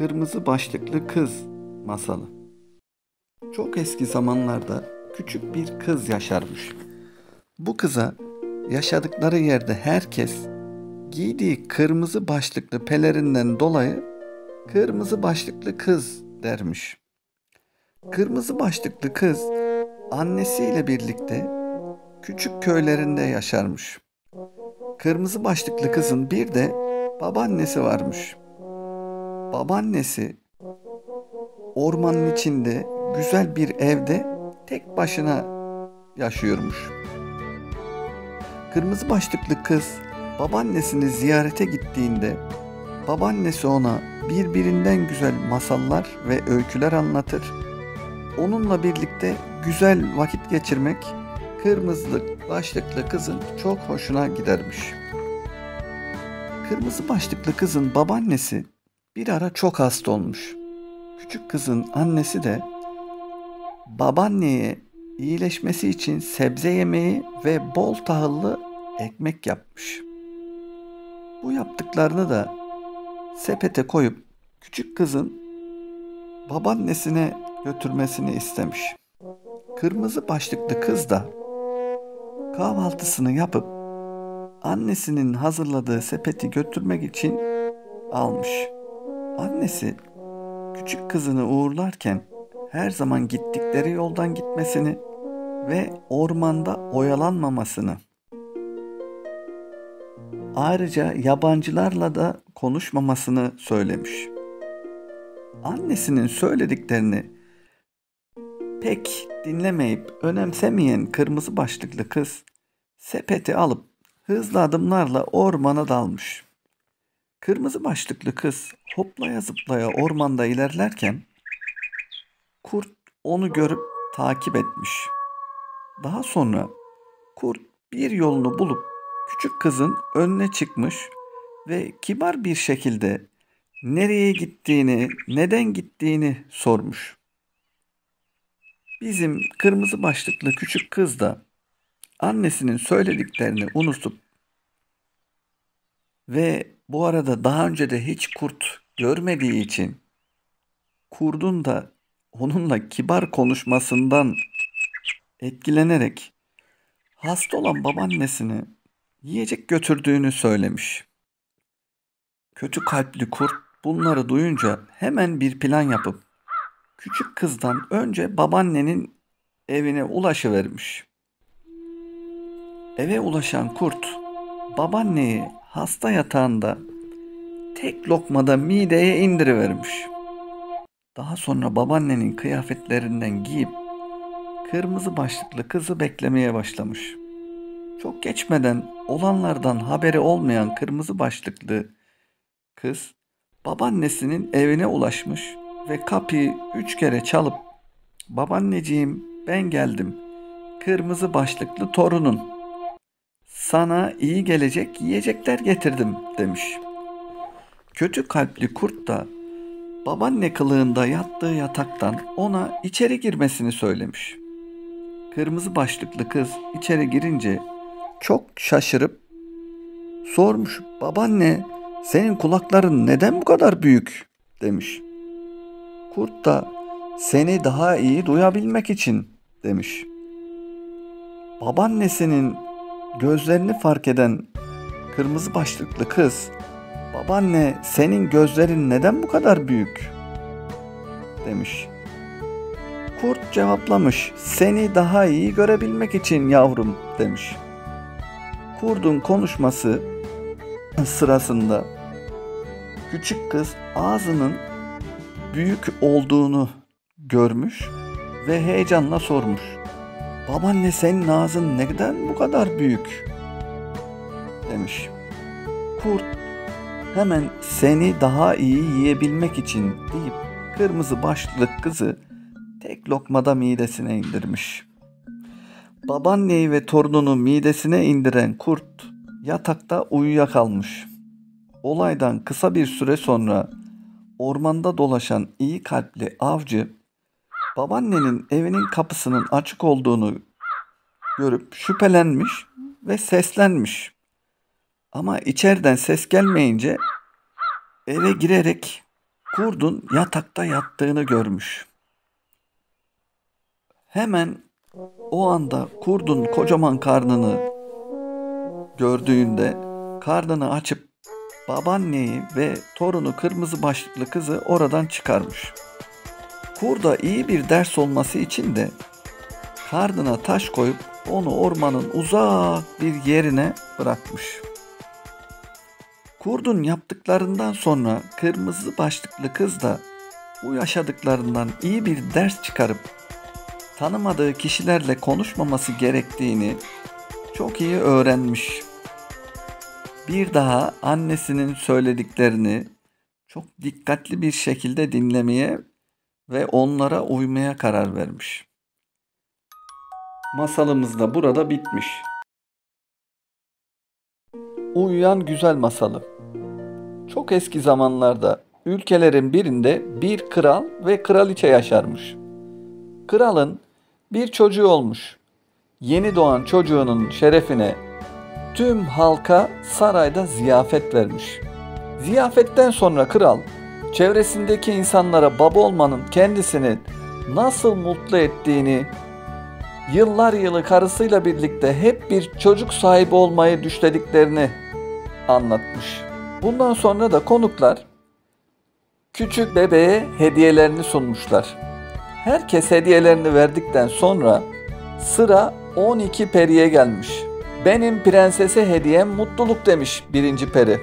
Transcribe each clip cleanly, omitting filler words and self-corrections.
Kırmızı başlıklı kız masalı. Çok eski zamanlarda küçük bir kız yaşarmış. Bu kıza yaşadıkları yerde herkes giydiği kırmızı başlıklı pelerinden dolayı kırmızı başlıklı kız dermiş. Kırmızı başlıklı kız annesiyle birlikte küçük köylerinde yaşarmış. Kırmızı başlıklı kızın bir de babaannesi varmış. Babaannesi ormanın içinde güzel bir evde tek başına yaşıyormuş. Kırmızı başlıklı kız babaannesini ziyarete gittiğinde babaannesi ona birbirinden güzel masallar ve öyküler anlatır. Onunla birlikte güzel vakit geçirmek kırmızı başlıklı kızın çok hoşuna gidermiş. Kırmızı başlıklı kızın babaannesi bir ara çok hasta olmuş. Küçük kızın annesi de babaanneye iyileşmesi için sebze yemeği ve bol tahıllı ekmek yapmış. Bu yaptıklarını da sepete koyup küçük kızın babaannesine götürmesini istemiş. Kırmızı başlıklı kız da kahvaltısını yapıp annesinin hazırladığı sepeti götürmek için almış. Annesi küçük kızını uğurlarken her zaman gittikleri yoldan gitmesini ve ormanda oyalanmamasını, ayrıca yabancılarla da konuşmamasını söylemiş. Annesinin söylediklerini pek dinlemeyip önemsemeyen kırmızı başlıklı kız sepeti alıp hızlı adımlarla ormana dalmış. Kırmızı başlıklı kız hoplaya zıplaya ormanda ilerlerken kurt onu görüp takip etmiş. Daha sonra kurt bir yolunu bulup küçük kızın önüne çıkmış ve kibar bir şekilde nereye gittiğini, neden gittiğini sormuş. Bizim kırmızı başlıklı küçük kız da annesinin söylediklerini unutup ve bu arada daha önce de hiç kurt görmediği için kurdun da onunla kibar konuşmasından etkilenerek hasta olan babaannesine yiyecek götürdüğünü söylemiş. Kötü kalpli kurt bunları duyunca hemen bir plan yapıp küçük kızdan önce babaannenin evine ulaşıvermiş. Eve ulaşan kurt babaanneyi hasta yatağında tek lokmada mideye indirivermiş. Daha sonra babaannenin kıyafetlerinden giyip kırmızı başlıklı kızı beklemeye başlamış. Çok geçmeden olanlardan haberi olmayan kırmızı başlıklı kız babaannesinin evine ulaşmış ve kapıyı 3 kere çalıp "Babaanneciğim, ben geldim. Kırmızı başlıklı torunun. Sana iyi gelecek yiyecekler getirdim," demiş. Kötü kalpli kurt da babaanne kılığında yattığı yataktan ona içeri girmesini söylemiş. Kırmızı başlıklı kız içeri girince çok şaşırıp sormuş. "Babaanne, senin kulakların neden bu kadar büyük?" demiş. Kurt da "Seni daha iyi duyabilmek için," demiş. Babaannesinin gözlerini fark eden kırmızı başlıklı kız, "Babaanne, senin gözlerin neden bu kadar büyük?" demiş. Kurt cevaplamış, "Seni daha iyi görebilmek için yavrum," demiş. Kurdun konuşması sırasında küçük kız ağzının büyük olduğunu görmüş ve heyecanla sormuş. "Babaanne, senin ağzın neden bu kadar büyük?" demiş. Kurt hemen "Seni daha iyi yiyebilmek için," deyip kırmızı başlıklı kızı tek lokmada midesine indirmiş. Babaanneyi ve torununu midesine indiren kurt yatakta uyuyakalmış. Olaydan kısa bir süre sonra ormanda dolaşan iyi kalpli avcı babaannenin evinin kapısının açık olduğunu görüp şüphelenmiş ve seslenmiş. Ama içeriden ses gelmeyince eve girerek kurdun yatakta yattığını görmüş. Hemen o anda kurdun kocaman karnını gördüğünde karnını açıp babaanneyi ve torunu kırmızı başlıklı kızı oradan çıkarmış. Kurda iyi bir ders olması için de karnına taş koyup onu ormanın uzak bir yerine bırakmış. Kurdun yaptıklarından sonra kırmızı başlıklı kız da bu yaşadıklarından iyi bir ders çıkarıp tanımadığı kişilerle konuşmaması gerektiğini çok iyi öğrenmiş. Bir daha annesinin söylediklerini çok dikkatli bir şekilde dinlemeye ve onlara uymaya karar vermiş. Masalımız da burada bitmiş. Uyuyan Güzel Masalı. Çok eski zamanlarda ülkelerin birinde bir kral ve kraliçe yaşarmış. Kralın bir çocuğu olmuş. Yeni doğan çocuğunun şerefine tüm halka sarayda ziyafet vermiş. Ziyafetten sonra kral çevresindeki insanlara baba olmanın kendisini nasıl mutlu ettiğini, yıllar yılı karısıyla birlikte hep bir çocuk sahibi olmayı düşlediklerini anlatmış. Bundan sonra da konuklar küçük bebeğe hediyelerini sunmuşlar. Herkes hediyelerini verdikten sonra sıra 12 periye gelmiş. Benim prensese hediyem mutluluk demiş birinci peri.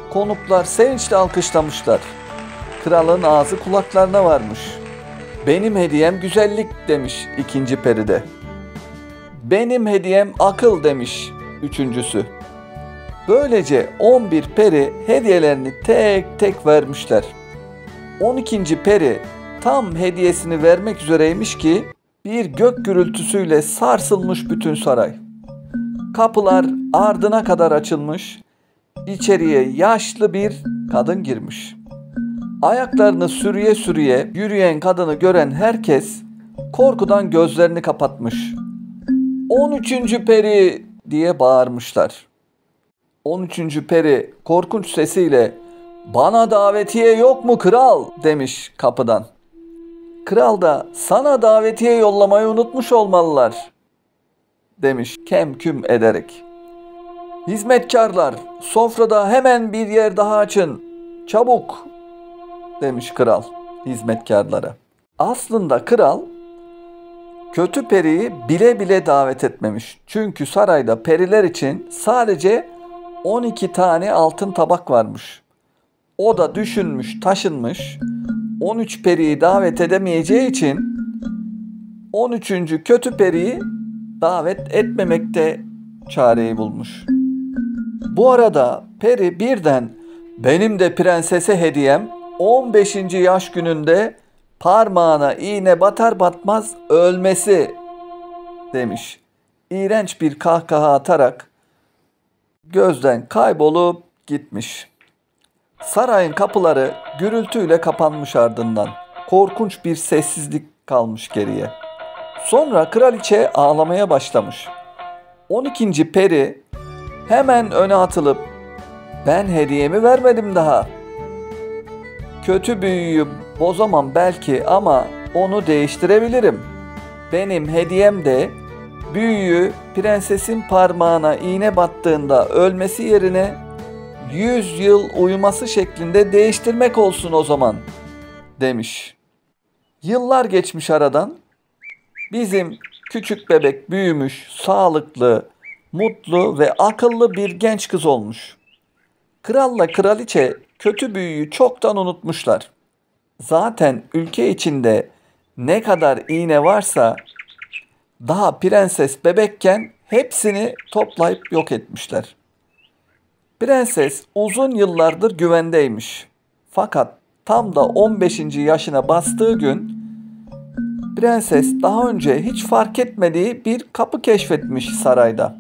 Konuklar sevinçle alkışlamışlar. Kralın ağzı kulaklarına varmış. Benim hediyem güzellik demiş ikinci peri de. Benim hediyem akıl demiş üçüncüsü. Böylece 11 peri hediyelerini tek tek vermişler. 12. peri tam hediyesini vermek üzereymiş ki bir gök gürültüsüyle sarsılmış bütün saray. Kapılar ardına kadar açılmış, içeriye yaşlı bir kadın girmiş. Ayaklarını sürüye sürüye yürüyen kadını gören herkes korkudan gözlerini kapatmış. 13. peri diye bağırmışlar. 13. peri korkunç sesiyle "Bana davetiye yok mu kral?" demiş kapıdan. Kral da "Sana davetiye yollamayı unutmuş olmalılar." demiş kemküm ederek. "Hizmetkarlar, sofrada hemen bir yer daha açın. Çabuk!" demiş kral hizmetkarlara. Aslında kral kötü periyi bile bile davet etmemiş. Çünkü sarayda periler için sadece 12 tane altın tabak varmış. O da düşünmüş, taşınmış. 13 periyi davet edemeyeceği için 13. kötü periyi davet etmemekte çareyi bulmuş. Bu arada peri birden "Benim de prensese hediyem 15. yaş gününde parmağına iğne batar batmaz ölmesi" demiş. İğrenç bir kahkaha atarak gözden kaybolup gitmiş. Sarayın kapıları gürültüyle kapanmış ardından. Korkunç bir sessizlik kalmış geriye. Sonra kraliçe ağlamaya başlamış. 12. peri hemen öne atılıp "Ben hediyemi vermedim daha. Kötü büyüyü bozamam belki ama onu değiştirebilirim. Benim hediyem de büyüyü prensesin parmağına iğne battığında ölmesi yerine 100 yıl uyuması şeklinde değiştirmek olsun o zaman" demiş. Yıllar geçmiş aradan. Bizim küçük bebek büyümüş, sağlıklı, mutlu ve akıllı bir genç kız olmuş. Kralla kraliçe kötü büyüyü çoktan unutmuşlar. Zaten ülke içinde ne kadar iğne varsa daha prenses bebekken hepsini toplayıp yok etmişler. Prenses uzun yıllardır güvendeymiş. Fakat tam da 15. yaşına bastığı gün prenses daha önce hiç fark etmediği bir kapı keşfetmiş sarayda.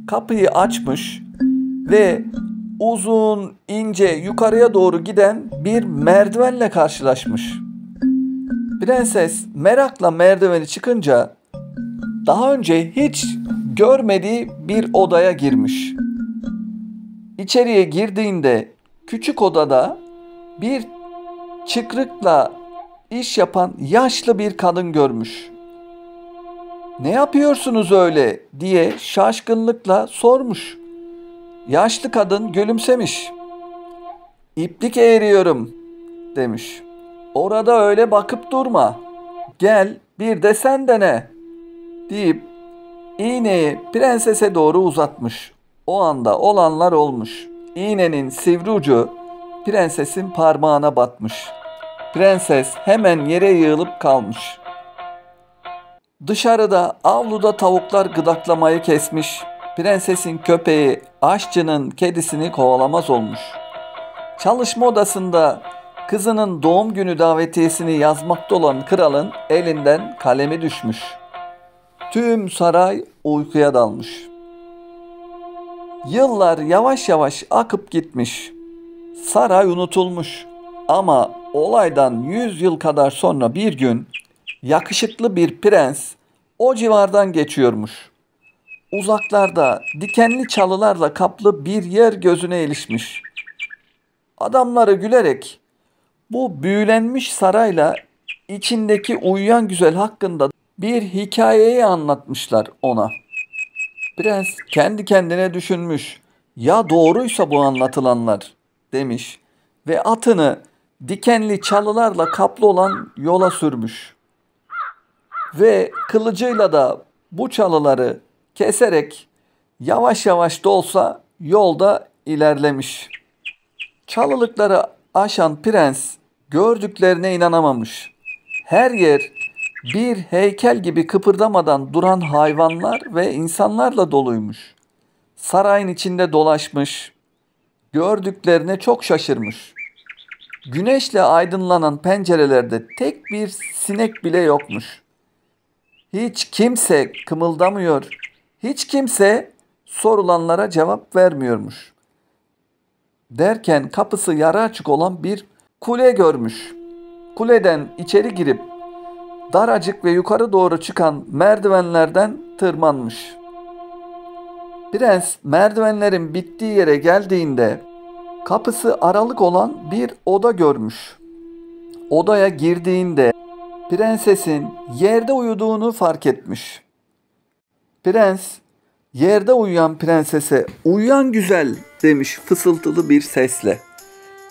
Kapıyı açmış ve uzun, ince, yukarıya doğru giden bir merdivenle karşılaşmış. Prenses merakla merdiveni çıkınca daha önce hiç görmediği bir odaya girmiş. İçeriye girdiğinde küçük odada bir çıkrıkla iş yapan yaşlı bir kadın görmüş. "Ne yapıyorsunuz öyle?" diye şaşkınlıkla sormuş. Yaşlı kadın gülümsemiş. "İplik eğriyorum," demiş. "Orada öyle bakıp durma. Gel bir de sen dene," deyip iğneyi prensese doğru uzatmış. O anda olanlar olmuş. İğnenin sivri ucu prensesin parmağına batmış. Prenses hemen yere yığılıp kalmış. Dışarıda avluda tavuklar gıdaklamayı kesmiş. Prensesin köpeği aşçının kedisini kovalamaz olmuş. Çalışma odasında kızının doğum günü davetiyesini yazmakta olan kralın elinden kalemi düşmüş. Tüm saray uykuya dalmış. Yıllar yavaş yavaş akıp gitmiş. Saray unutulmuş. Ama olaydan 100 yıl kadar sonra bir gün yakışıklı bir prens o civardan geçiyormuş. Uzaklarda dikenli çalılarla kaplı bir yer gözüne ilişmiş. Adamları gülerek bu büyülenmiş sarayla içindeki uyuyan güzel hakkında bir hikayeyi anlatmışlar ona. Prens kendi kendine düşünmüş. "Ya doğruysa bu anlatılanlar," demiş ve atını dikenli çalılarla kaplı olan yola sürmüş. Ve kılıcıyla da bu çalıları keserek yavaş yavaş da olsa yolda ilerlemiş. Çalılıkları aşan prens gördüklerine inanamamış. Her yer bir heykel gibi kıpırdamadan duran hayvanlar ve insanlarla doluymuş. Sarayın içinde dolaşmış, gördüklerine çok şaşırmış. Güneşle aydınlanan pencerelerde tek bir sinek bile yokmuş. Hiç kimse kımıldamıyor, hiç kimse sorulanlara cevap vermiyormuş. Derken kapısı yarı açık olan bir kule görmüş. Kuleden içeri girip daracık ve yukarı doğru çıkan merdivenlerden tırmanmış. Prens merdivenlerin bittiği yere geldiğinde kapısı aralık olan bir oda görmüş. Odaya girdiğinde prensesin yerde uyuduğunu fark etmiş. Prens yerde uyuyan prensese "Uyuyan güzel," demiş fısıltılı bir sesle.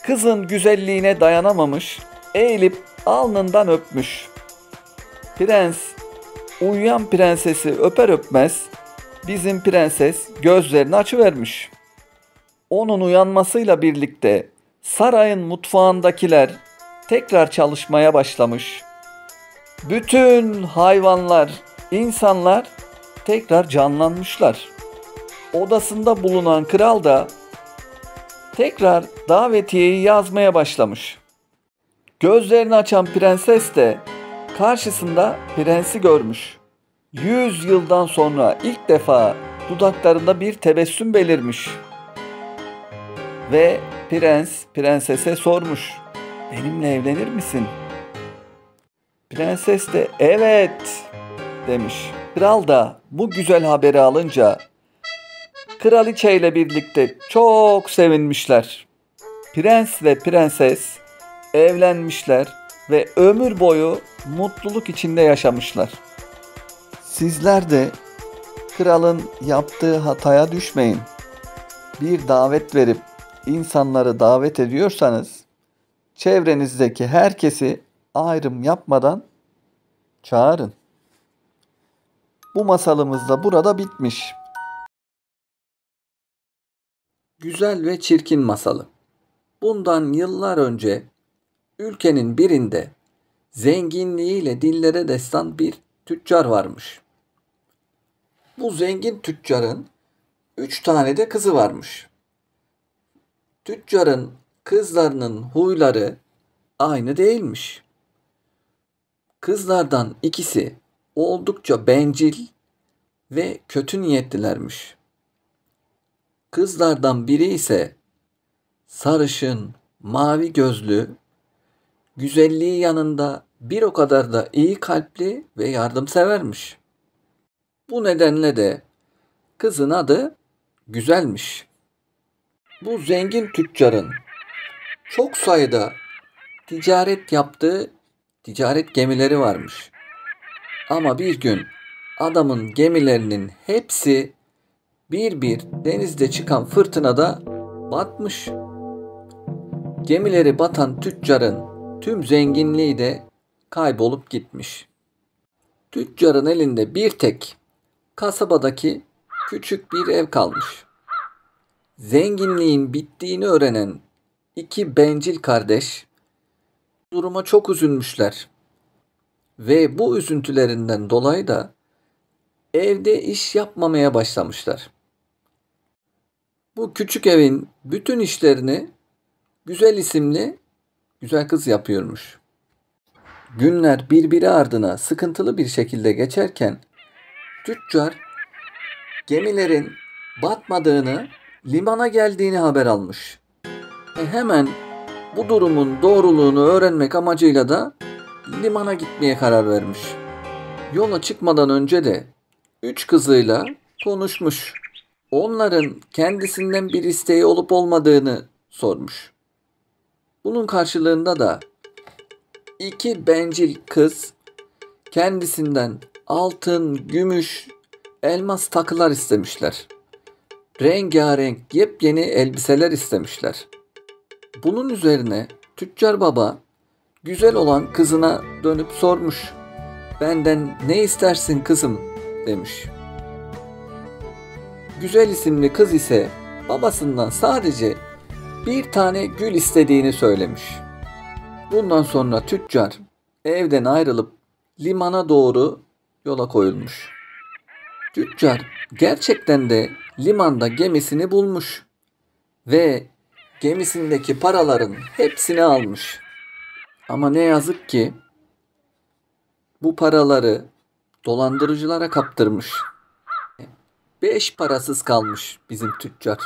Kızın güzelliğine dayanamamış, eğilip alnından öpmüş. Prens uyuyan prensesi öper öpmez bizim prenses gözlerini açıvermiş. Onun uyanmasıyla birlikte sarayın mutfağındakiler tekrar çalışmaya başlamış. Bütün hayvanlar, insanlar tekrar canlanmışlar. Odasında bulunan kral da tekrar davetiyeyi yazmaya başlamış. Gözlerini açan prenses de karşısında prensi görmüş. 100 yıldan sonra ilk defa dudaklarında bir tebessüm belirmiş. Ve prens prensese sormuş. "Benimle evlenir misin?" Prenses de "Evet," demiş. Kral da bu güzel haberi alınca kraliçe ile birlikte çok sevinmişler. Prens ve prenses evlenmişler ve ömür boyu mutluluk içinde yaşamışlar. Sizler de kralın yaptığı hataya düşmeyin. Bir davet verip insanları davet ediyorsanız çevrenizdeki herkesi ayrım yapmadan çağırın. Bu masalımız da burada bitmiş. Güzel ve Çirkin Masalı. Bundan yıllar önce ülkenin birinde zenginliğiyle dillere destan bir tüccar varmış. Bu zengin tüccarın 3 tane de kızı varmış. Tüccarın kızlarının huyları aynı değilmiş. Kızlardan ikisi oldukça bencil ve kötü niyetlilermiş. Kızlardan biri ise sarışın, mavi gözlü, güzelliği yanında bir o kadar da iyi kalpli ve yardımsevermiş. Bu nedenle de kızın adı Güzelmiş. Bu zengin tüccarın çok sayıda ticaret yaptığı ticaret gemileri varmış. Ama bir gün adamın gemilerinin hepsi bir bir denizde çıkan fırtınada batmış. Gemileri batan tüccarın tüm zenginliği de kaybolup gitmiş. Tüccarın elinde bir tek kasabadaki küçük bir ev kalmış. Zenginliğin bittiğini öğrenen iki bencil kardeş duruma çok üzülmüşler ve bu üzüntülerinden dolayı da evde iş yapmamaya başlamışlar. Bu küçük evin bütün işlerini Güzel isimli güzel kız yapıyormuş. Günler birbiri ardına sıkıntılı bir şekilde geçerken tüccar gemilerin batmadığını, limana geldiğini haber almış. Hemen bu durumun doğruluğunu öğrenmek amacıyla da limana gitmeye karar vermiş. Yola çıkmadan önce de 3 kızıyla konuşmuş. Onların kendisinden bir isteği olup olmadığını sormuş. Bunun karşılığında da iki bencil kız kendisinden altın, gümüş, elmas takılar istemişler. Rengarenk yepyeni elbiseler istemişler. Bunun üzerine tüccar baba güzel olan kızına dönüp sormuş. "Benden ne istersin kızım?" demiş. Güzel isimli kız ise babasından sadece bir tane gül istediğini söylemiş. Bundan sonra tüccar evden ayrılıp limana doğru yola koyulmuş. Tüccar gerçekten de limanda gemisini bulmuş ve gemisindeki paraların hepsini almış. Ama ne yazık ki bu paraları dolandırıcılara kaptırmış. 5 parasız kalmış bizim tüccar.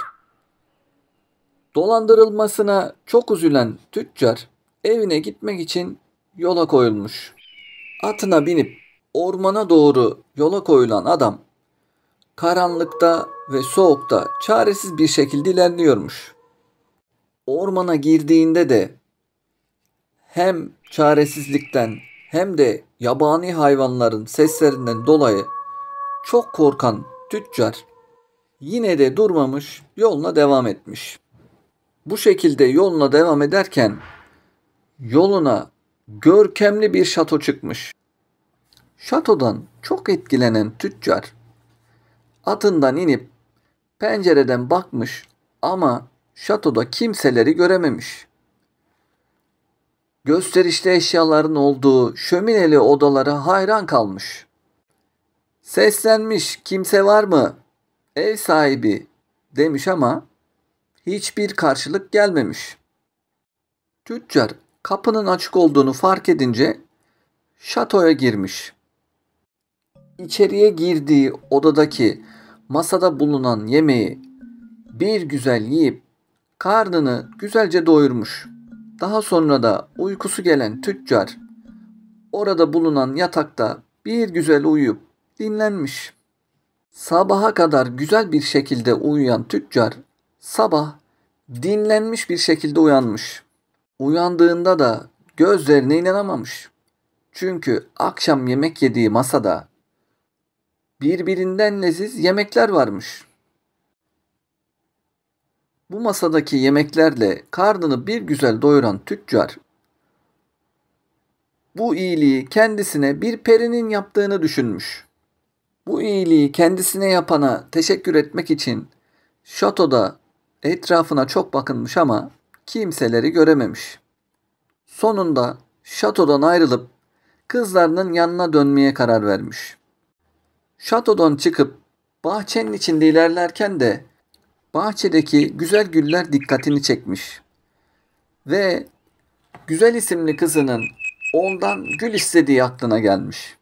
Dolandırılmasına çok üzülen tüccar evine gitmek için yola koyulmuş. Atına binip ormana doğru yola koyulan adam karanlıkta ve soğukta çaresiz bir şekilde ilerliyormuş. Ormana girdiğinde de hem çaresizlikten hem de yabani hayvanların seslerinden dolayı çok korkan tüccar yine de durmamış, yoluna devam etmiş. Bu şekilde yoluna devam ederken yoluna görkemli bir şato çıkmış. Şatodan çok etkilenen tüccar atından inip pencereden bakmış ama şatoda kimseleri görememiş. Gösterişli eşyaların olduğu şömineli odalara hayran kalmış. Seslenmiş, "Kimse var mı? Ev sahibi," demiş ama hiçbir karşılık gelmemiş. Tüccar kapının açık olduğunu fark edince şatoya girmiş. İçeriye girdiği odadaki masada bulunan yemeği bir güzel yiyip karnını güzelce doyurmuş. Daha sonra da uykusu gelen tüccar orada bulunan yatakta bir güzel uyuyup dinlenmiş. Sabaha kadar güzel bir şekilde uyuyan tüccar sabah dinlenmiş bir şekilde uyanmış. Uyandığında da gözlerine inanamamış. Çünkü akşam yemek yediği masada birbirinden leziz yemekler varmış. Bu masadaki yemeklerle karnını bir güzel doyuran tüccar bu iyiliği kendisine bir perinin yaptığını düşünmüş. Bu iyiliği kendisine yapana teşekkür etmek için şatoda etrafına çok bakınmış ama kimseleri görememiş. Sonunda şatodan ayrılıp kızlarının yanına dönmeye karar vermiş. Şatodan çıkıp bahçenin içinde ilerlerken de bahçedeki güzel güller dikkatini çekmiş. Ve güzel isimli kızının ondan gül istediği aklına gelmiş.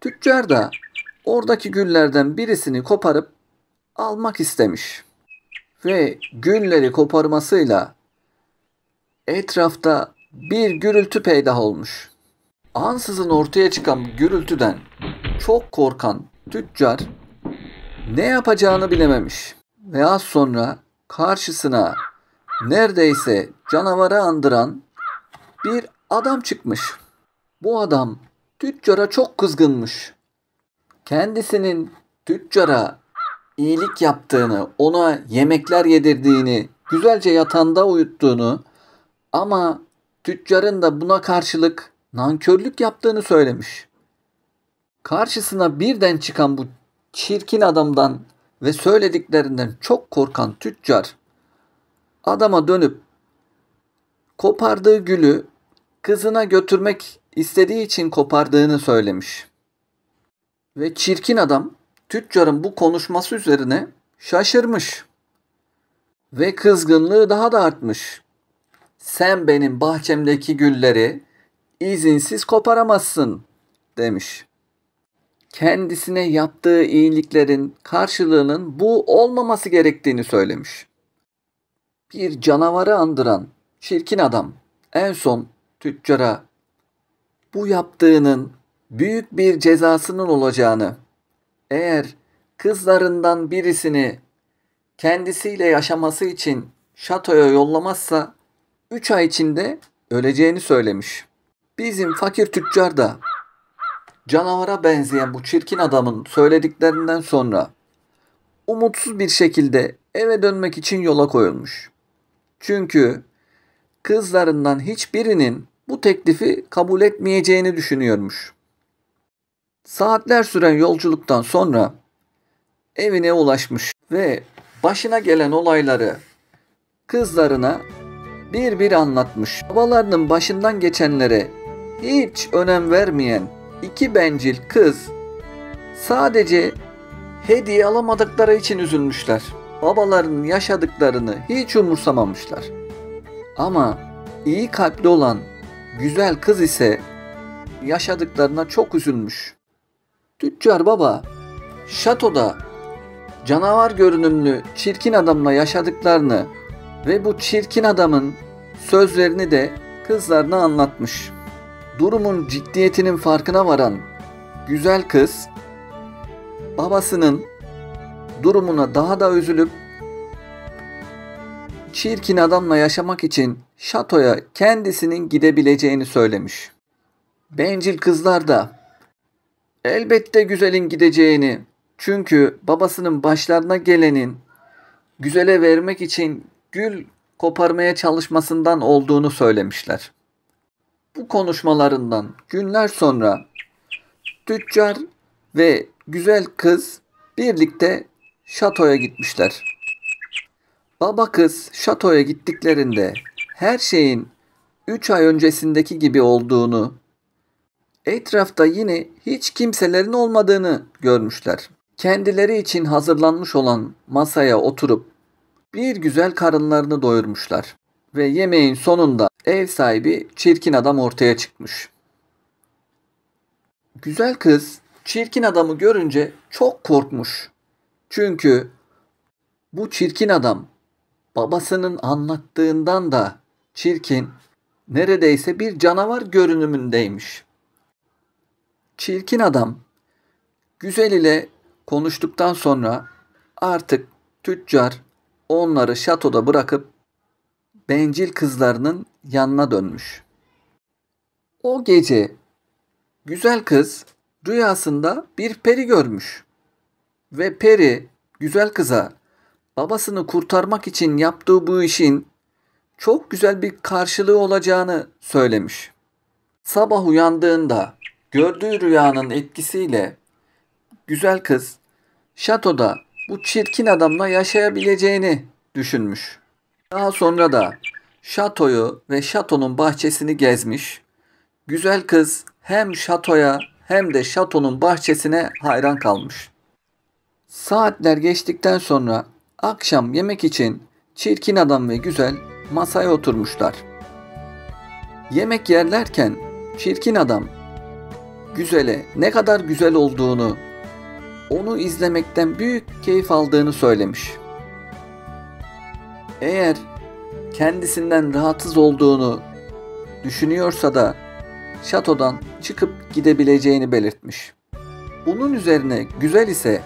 Tüccar da oradaki güllerden birisini koparıp almak istemiş. Ve gülleri koparmasıyla etrafta bir gürültü peydah olmuş. Ansızın ortaya çıkan gürültüden çok korkan tüccar ne yapacağını bilememiş. Ve az sonra karşısına neredeyse canavarı andıran bir adam çıkmış. Bu adam tüccara çok kızgınmış. Kendisinin tüccara iyilik yaptığını, ona yemekler yedirdiğini, güzelce yatağında uyuttuğunu ama tüccarın da buna karşılık nankörlük yaptığını söylemiş. Karşısına birden çıkan bu çirkin adamdan ve söylediklerinden çok korkan tüccar adama dönüp kopardığı gülü kızına götürmek istediği için kopardığını söylemiş. Ve çirkin adam tüccarın bu konuşması üzerine şaşırmış. Ve kızgınlığı daha da artmış. Sen benim bahçemdeki gülleri izinsiz koparamazsın demiş. Kendisine yaptığı iyiliklerin karşılığının bu olmaması gerektiğini söylemiş. Bir canavarı andıran çirkin adam en son tüccara bu yaptığının büyük bir cezasının olacağını, eğer kızlarından birisini kendisiyle yaşaması için şatoya yollamazsa 3 ay içinde öleceğini söylemiş. Bizim fakir tüccar da canavara benzeyen bu çirkin adamın söylediklerinden sonra umutsuz bir şekilde eve dönmek için yola koyulmuş. Çünkü kızlarından hiçbirinin bu teklifi kabul etmeyeceğini düşünüyormuş. Saatler süren yolculuktan sonra evine ulaşmış ve başına gelen olayları kızlarına bir bir anlatmış. Babalarının başından geçenlere hiç önem vermeyen iki bencil kız sadece hediye alamadıkları için üzülmüşler. Babalarının yaşadıklarını hiç umursamamışlar. Ama iyi kalpli olan güzel kız ise yaşadıklarına çok üzülmüş. Tüccar baba şatoda canavar görünümlü çirkin adamla yaşadıklarını ve bu çirkin adamın sözlerini de kızlarına anlatmış. Durumun ciddiyetinin farkına varan güzel kız babasının durumuna daha da üzülüp çirkin adamla yaşamak için şatoya kendisinin gidebileceğini söylemiş. Bencil kızlar da elbette güzelin gideceğini, çünkü babasının başlarına gelenin güzele vermek için gül koparmaya çalışmasından olduğunu söylemişler. Bu konuşmalarından günler sonra tüccar ve güzel kız birlikte şatoya gitmişler. Baba kız şatoya gittiklerinde her şeyin 3 ay öncesindeki gibi olduğunu, etrafta yine hiç kimselerin olmadığını görmüşler. Kendileri için hazırlanmış olan masaya oturup bir güzel karınlarını doyurmuşlar. Ve yemeğin sonunda ev sahibi çirkin adam ortaya çıkmış. Güzel kız çirkin adamı görünce çok korkmuş. Çünkü bu çirkin adam babasının anlattığından da çirkin, neredeyse bir canavar görünümündeymiş. Çirkin adam güzel ile konuştuktan sonra artık tüccar onları şatoda bırakıp bencil kızlarının yanına dönmüş. O gece güzel kız rüyasında bir peri görmüş ve peri güzel kıza babasını kurtarmak için yaptığı bu işin çok güzel bir karşılığı olacağını söylemiş. Sabah uyandığında gördüğü rüyanın etkisiyle güzel kız şatoda bu çirkin adamla yaşayabileceğini düşünmüş. Daha sonra da şatoyu ve şatonun bahçesini gezmiş. Güzel kız hem şatoya hem de şatonun bahçesine hayran kalmış. Saatler geçtikten sonra akşam yemek için çirkin adam ve güzel masaya oturmuşlar. Yemek yerlerken çirkin adam güzele ne kadar güzel olduğunu, onu izlemekten büyük keyif aldığını söylemiş. Eğer kendisinden rahatsız olduğunu düşünüyorsa da şatodan çıkıp gidebileceğini belirtmiş. Bunun üzerine güzel ise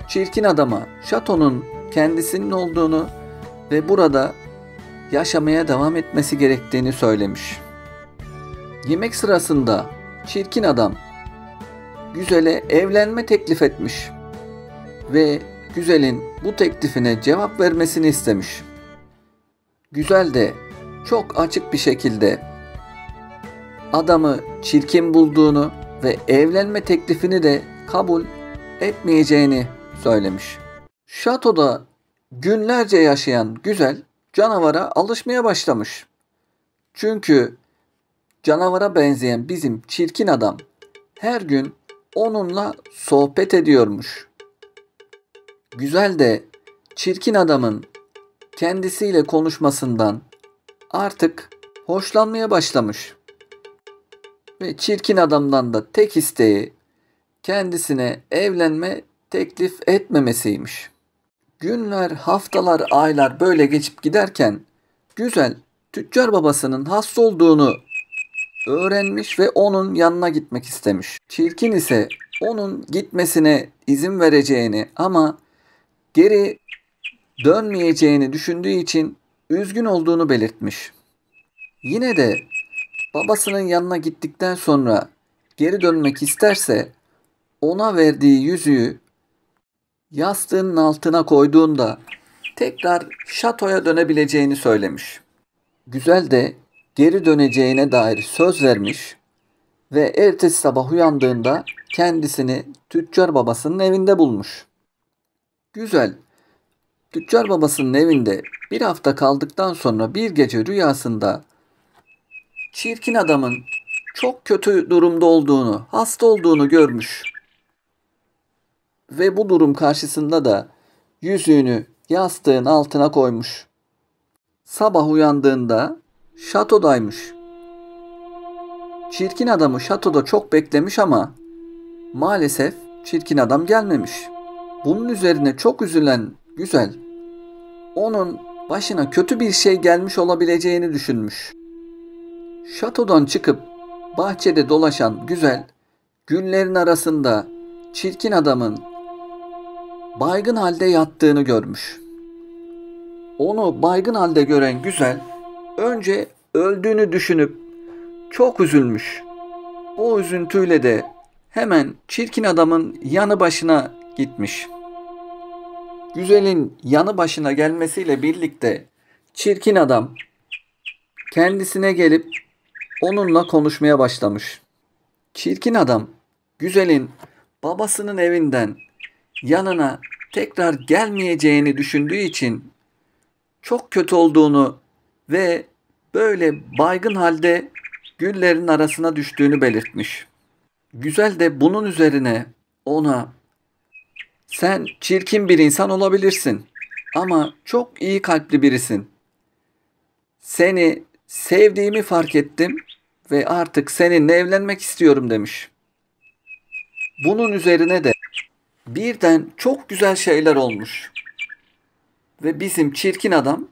çirkin adama şatonun kendisinin olduğunu ve burada yaşamaya devam etmesi gerektiğini söylemiş. Yemek sırasında çirkin adam güzele evlenme teklif etmiş ve güzelin bu teklifine cevap vermesini istemiş. Güzel de çok açık bir şekilde adamı çirkin bulduğunu ve evlenme teklifini de kabul etmeyeceğini söylemiş. Şatoda günlerce yaşayan güzel canavara alışmaya başlamış. Çünkü canavara benzeyen bizim çirkin adam her gün onunla sohbet ediyormuş. Güzel de çirkin adamın kendisiyle konuşmasından artık hoşlanmaya başlamış. Ve çirkin adamdan da tek isteği kendisine evlenme teklif etmemesiymiş. Günler, haftalar, aylar böyle geçip giderken güzel tüccar babasının hasta olduğunu öğrenmiş ve onun yanına gitmek istemiş. Çirkin ise onun gitmesine izin vereceğini ama geri dönmeyeceğini düşündüğü için üzgün olduğunu belirtmiş. Yine de babasının yanına gittikten sonra geri dönmek isterse ona verdiği yüzüğü yastığının altına koyduğunda tekrar şatoya dönebileceğini söylemiş. Güzel de geri döneceğine dair söz vermiş ve ertesi sabah uyandığında kendisini tüccar babasının evinde bulmuş. Güzel, tüccar babasının evinde bir hafta kaldıktan sonra bir gece rüyasında çirkin adamın çok kötü durumda olduğunu, hasta olduğunu görmüş. Ve bu durum karşısında da yüzüğünü yastığın altına koymuş. Sabah uyandığında şatodaymış. Çirkin adamı şatoda çok beklemiş ama maalesef çirkin adam gelmemiş. Bunun üzerine çok üzülen güzel, onun başına kötü bir şey gelmiş olabileceğini düşünmüş. Şatodan çıkıp bahçede dolaşan güzel, güllerin arasında çirkin adamın baygın halde yattığını görmüş. Onu baygın halde gören güzel, önce öldüğünü düşünüp çok üzülmüş. O üzüntüyle de hemen çirkin adamın yanı başına gitmiş. Güzelin yanı başına gelmesiyle birlikte çirkin adam kendisine gelip onunla konuşmaya başlamış. Çirkin adam güzelin babasının evinden yanına tekrar gelmeyeceğini düşündüğü için çok kötü olduğunu ve böyle baygın halde güllerin arasına düştüğünü belirtmiş. Güzel de bunun üzerine ona "Sen çirkin bir insan olabilirsin ama çok iyi kalpli birisin. Seni sevdiğimi fark ettim ve artık seninle evlenmek istiyorum" demiş. Bunun üzerine de birden çok güzel şeyler olmuş. Ve bizim çirkin adam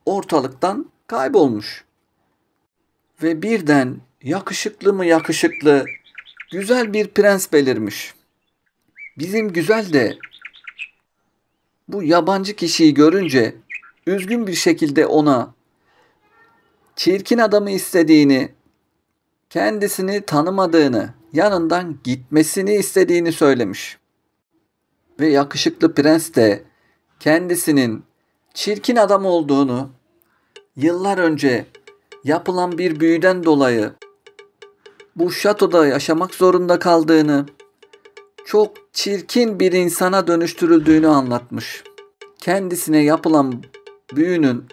ortalıktan kaybolmuş. Ve birden yakışıklı mı yakışıklı, güzel bir prens belirmiş. Bizim güzel de bu yabancı kişiyi görünce üzgün bir şekilde ona çirkin adamı istediğini, kendisini tanımadığını, yanından gitmesini istediğini söylemiş. Ve yakışıklı prens de kendisinin çirkin adam olduğunu, yıllar önce yapılan bir büyüden dolayı bu şatoda yaşamak zorunda kaldığını, çok çirkin bir insana dönüştürüldüğünü anlatmış. Kendisine yapılan büyünün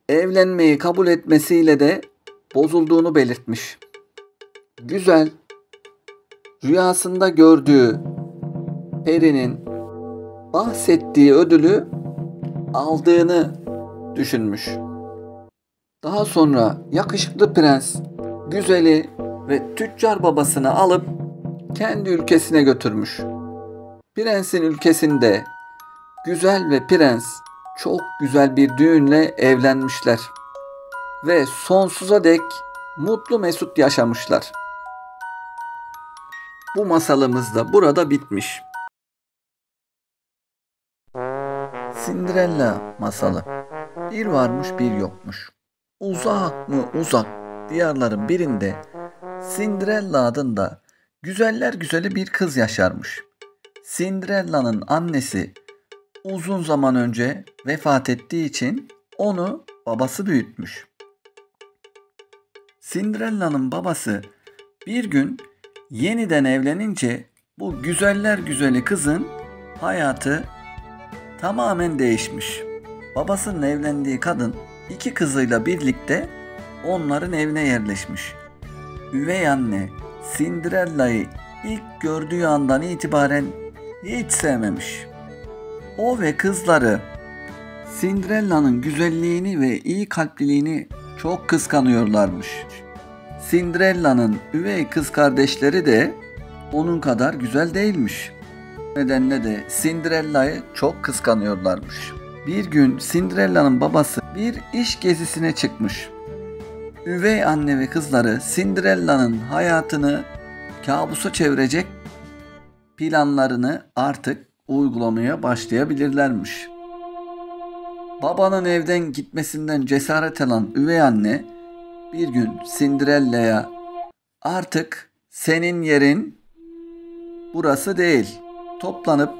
evlenmeyi kabul etmesiyle de bozulduğunu belirtmiş. Güzel, rüyasında gördüğü perinin bahsettiği ödülü aldığını düşünmüş. Daha sonra yakışıklı prens güzeli ve tüccar babasını alıp kendi ülkesine götürmüş. Prensin ülkesinde güzel ve prens çok güzel bir düğünle evlenmişler ve sonsuza dek mutlu mesut yaşamışlar. Bu masalımız da burada bitmiş. Cinderella masalı. Bir varmış bir yokmuş. Uzak mı uzak diyarların birinde Cinderella adında güzeller güzeli bir kız yaşarmış. Cinderella'nın annesi uzun zaman önce vefat ettiği için onu babası büyütmüş. Cinderella'nın babası bir gün yeniden evlenince bu güzeller güzeli kızın hayatı tamamen değişmiş. Babasının evlendiği kadın iki kızıyla birlikte onların evine yerleşmiş. Üvey anne Cinderella'yı ilk gördüğü andan itibaren hiç sevmemiş. O ve kızları Cinderella'nın güzelliğini ve iyi kalpliliğini çok kıskanıyorlarmış. Cinderella'nın üvey kız kardeşleri de onun kadar güzel değilmiş. Bu nedenle de Cinderella'yı çok kıskanıyorlarmış. Bir gün Cinderella'nın babası bir iş gezisine çıkmış. Üvey anne ve kızları Cinderella'nın hayatını kabusa çevirecek planlarını artık uygulamaya başlayabilirlermiş. Babanın evden gitmesinden cesaret alan üvey anne bir gün Cinderella'ya "Artık senin yerin burası değil. Toplanıp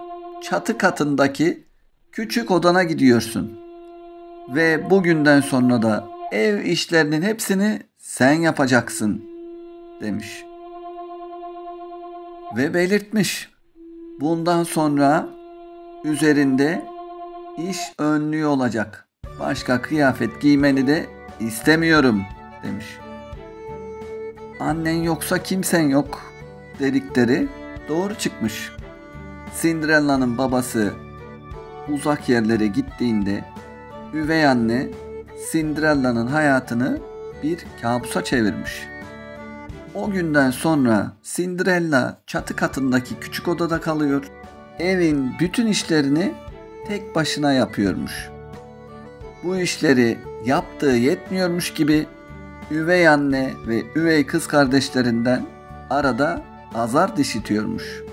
çatı katındaki küçük odana gidiyorsun. Ve bugünden sonra da ev işlerinin hepsini sen yapacaksın," demiş. Ve belirtmiş. Bundan sonra üzerinde iş önlüğü olacak. Başka kıyafet giymeni de istemiyorum, demiş. Annen yoksa kimsen yok dedikleri doğru çıkmış. Cinderella'nın babası uzak yerlere gittiğinde üvey anne Cinderella'nın hayatını bir kabusa çevirmiş. O günden sonra Cinderella çatı katındaki küçük odada kalıyor. Evin bütün işlerini tek başına yapıyormuş. Bu işleri yaptığı yetmiyormuş gibi üvey anne ve üvey kız kardeşlerinden arada azar dişitiyormuş.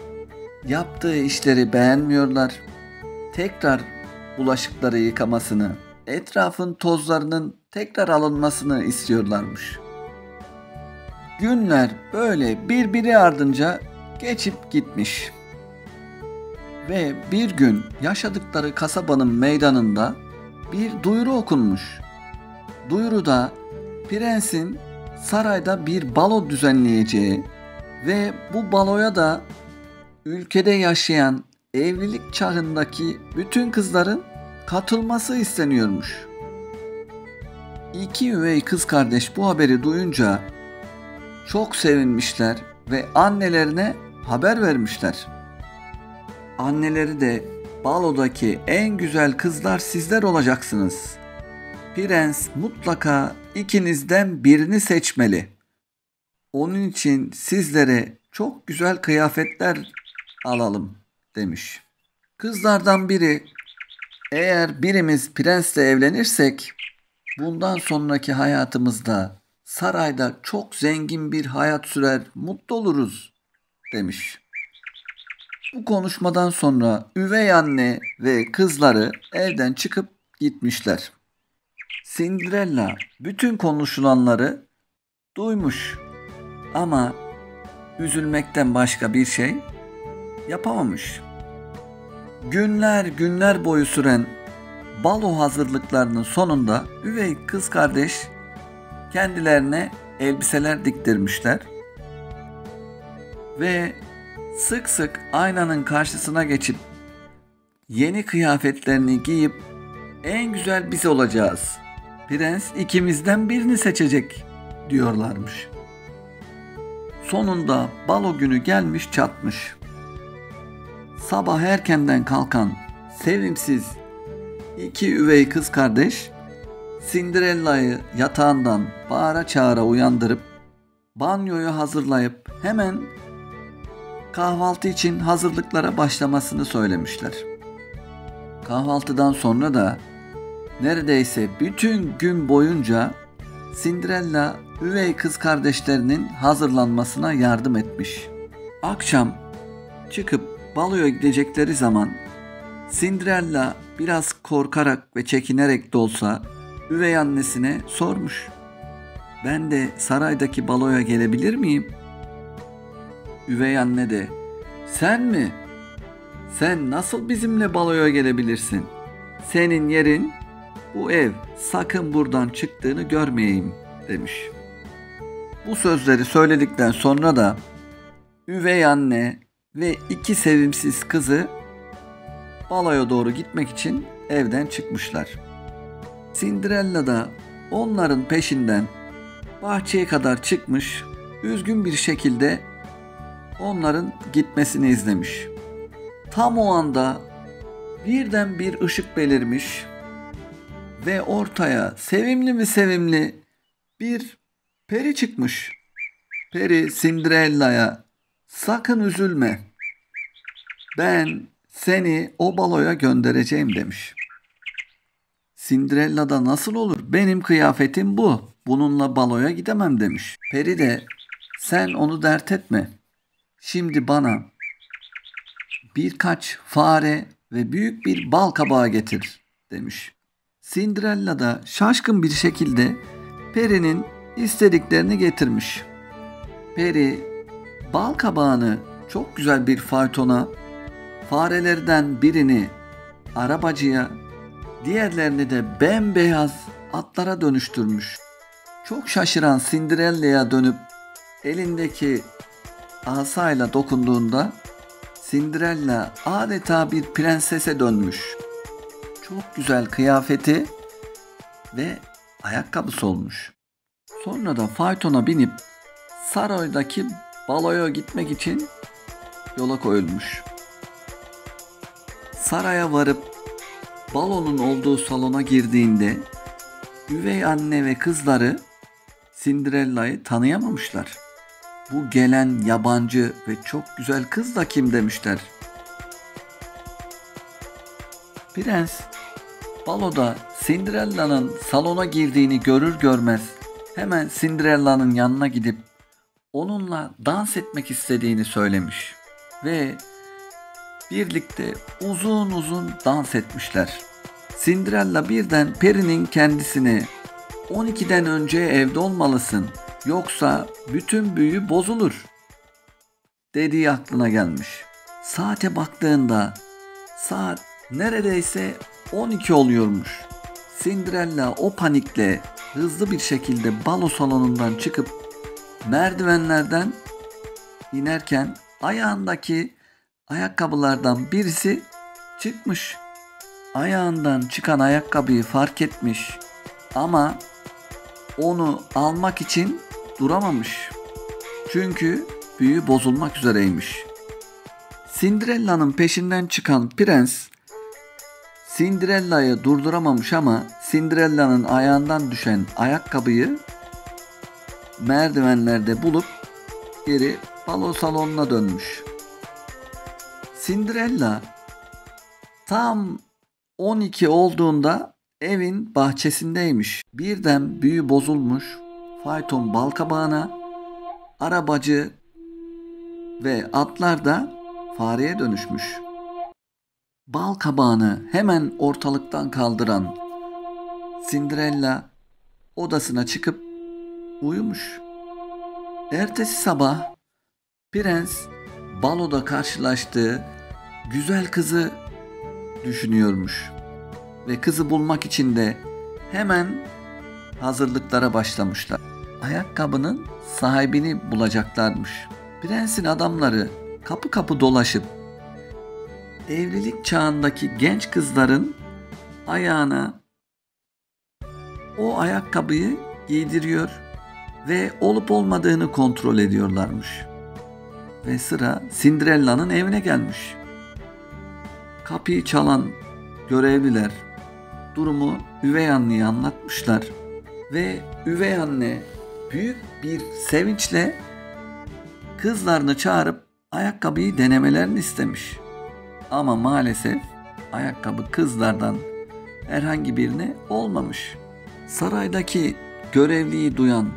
Yaptığı işleri beğenmiyorlar. Tekrar bulaşıkları yıkamasını, etrafın tozlarının tekrar alınmasını istiyorlarmış. Günler böyle birbiri ardınca geçip gitmiş. Ve bir gün yaşadıkları kasabanın meydanında bir duyuru okunmuş. Duyuruda prensin sarayda bir balo düzenleyeceği ve bu baloya da ülkede yaşayan evlilik çağındaki bütün kızların katılması isteniyormuş. İki üvey kız kardeş bu haberi duyunca çok sevinmişler ve annelerine haber vermişler. Anneleri de balodaki en güzel kızlar sizler olacaksınız. Prens mutlaka ikinizden birini seçmeli. Onun için sizlere çok güzel kıyafetler alalım, demiş. Kızlardan biri, eğer birimiz prensle evlenirsek bundan sonraki hayatımızda sarayda çok zengin bir hayat sürer, mutlu oluruz, demiş. Bu konuşmadan sonra üvey anne ve kızları evden çıkıp gitmişler. Cinderella bütün konuşulanları duymuş ama üzülmekten başka bir şey yapamamış. Günler boyu süren balo hazırlıklarının sonunda üvey kız kardeş kendilerine elbiseler diktirmişler ve sık sık aynanın karşısına geçip yeni kıyafetlerini giyip en güzel biz olacağız, prens ikimizden birini seçecek diyorlarmış. Sonunda balo günü gelmiş çatmış. Sabah erkenden kalkan sevimsiz iki üvey kız kardeş Cinderella'yı yatağından bağıra çağıra uyandırıp banyoyu hazırlayıp hemen kahvaltı için hazırlıklara başlamasını söylemişler. Kahvaltıdan sonra da neredeyse bütün gün boyunca Cinderella üvey kız kardeşlerinin hazırlanmasına yardım etmiş. Akşam çıkıp baloya gidecekleri zaman Cinderella biraz korkarak ve çekinerek de olsa üvey annesine sormuş. Ben de saraydaki baloya gelebilir miyim? Üvey anne de sen mi? Sen nasıl bizimle baloya gelebilirsin? Senin yerin bu ev, sakın buradan çıktığını görmeyeyim demiş. Bu sözleri söyledikten sonra da üvey anne ve iki sevimsiz kızı baloya doğru gitmek için evden çıkmışlar. Cinderella da onların peşinden bahçeye kadar çıkmış, üzgün bir şekilde onların gitmesini izlemiş. Tam o anda birden bir ışık belirmiş ve ortaya sevimli mi sevimli bir peri çıkmış. Peri Cinderella'ya sakın üzülme, ben seni o baloya göndereceğim demiş. Cinderella da nasıl olur, benim kıyafetim bu, bununla baloya gidemem demiş. Peri de sen onu dert etme, şimdi bana birkaç fare ve büyük bir bal kabağı getir demiş. Cinderella da şaşkın bir şekilde Peri'nin istediklerini getirmiş. Peri bal kabağını çok güzel bir faytona, farelerden birini arabacıya, diğerlerini de bembeyaz atlara dönüştürmüş. Çok şaşıran Cinderella'ya dönüp elindeki asayla dokunduğunda Cinderella adeta bir prensese dönmüş. Çok güzel kıyafeti ve ayakkabısı olmuş. Sonra da faytona binip saraydaki baloya gitmek için yola koyulmuş. Saraya varıp balonun olduğu salona girdiğinde üvey anne ve kızları Cinderella'yı tanıyamamışlar. Bu gelen yabancı ve çok güzel kız da kim demişler. Prens baloda Cinderella'nın salona girdiğini görür görmez hemen Cinderella'nın yanına gidip onunla dans etmek istediğini söylemiş ve birlikte uzun uzun dans etmişler. Cinderella birden Peri'nin kendisine 12'den önce evde olmalısın, yoksa bütün büyü bozulur dediği aklına gelmiş. Saate baktığında saat neredeyse 12 oluyormuş. Cinderella o panikle hızlı bir şekilde balo salonundan çıkıp merdivenlerden inerken ayağındaki ayakkabılardan birisi çıkmış. Ayağından çıkan ayakkabıyı fark etmiş ama onu almak için duramamış. Çünkü büyü bozulmak üzereymiş. Cinderella'nın peşinden çıkan prens Cinderella'yı durduramamış ama Cinderella'nın ayağından düşen ayakkabıyı merdivenlerde bulup geri balo salonuna dönmüş. Cinderella tam 12 olduğunda evin bahçesindeymiş. Birden büyü bozulmuş. Fayton balkabağına, arabacı ve atlar da fareye dönüşmüş. Bal kabağını hemen ortalıktan kaldıran Cinderella odasına çıkıp uyumuş. Ertesi sabah prens baloda karşılaştığı güzel kızı düşünüyormuş ve kızı bulmak için de hemen hazırlıklara başlamışlar. Ayakkabının sahibini bulacaklarmış. Prensin adamları kapı kapı dolaşıp evlilik çağındaki genç kızların ayağına o ayakkabıyı giydiriyor ve olup olmadığını kontrol ediyorlarmış. Ve sıra Cinderella'nın evine gelmiş. Kapıyı çalan görevliler durumu üvey anneye anlatmışlar ve üvey anne büyük bir sevinçle kızlarını çağırıp ayakkabıyı denemelerini istemiş. Ama maalesef ayakkabı kızlardan herhangi birine olmamış. Saraydaki görevliyi duyan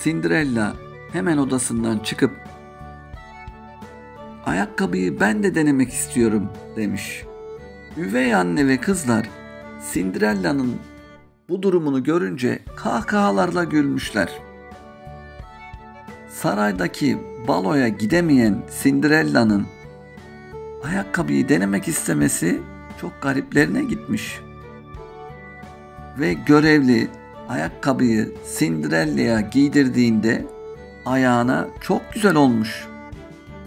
Cinderella hemen odasından çıkıp ayakkabıyı ben de denemek istiyorum demiş. Üvey anne ve kızlar Cinderella'nın bu durumunu görünce kahkahalarla gülmüşler. Saraydaki baloya gidemeyen Cinderella'nın ayakkabıyı denemek istemesi çok gariplerine gitmiş. Ve görevli ayakkabıyı Cinderella'ya giydirdiğinde ayağına çok güzel olmuş.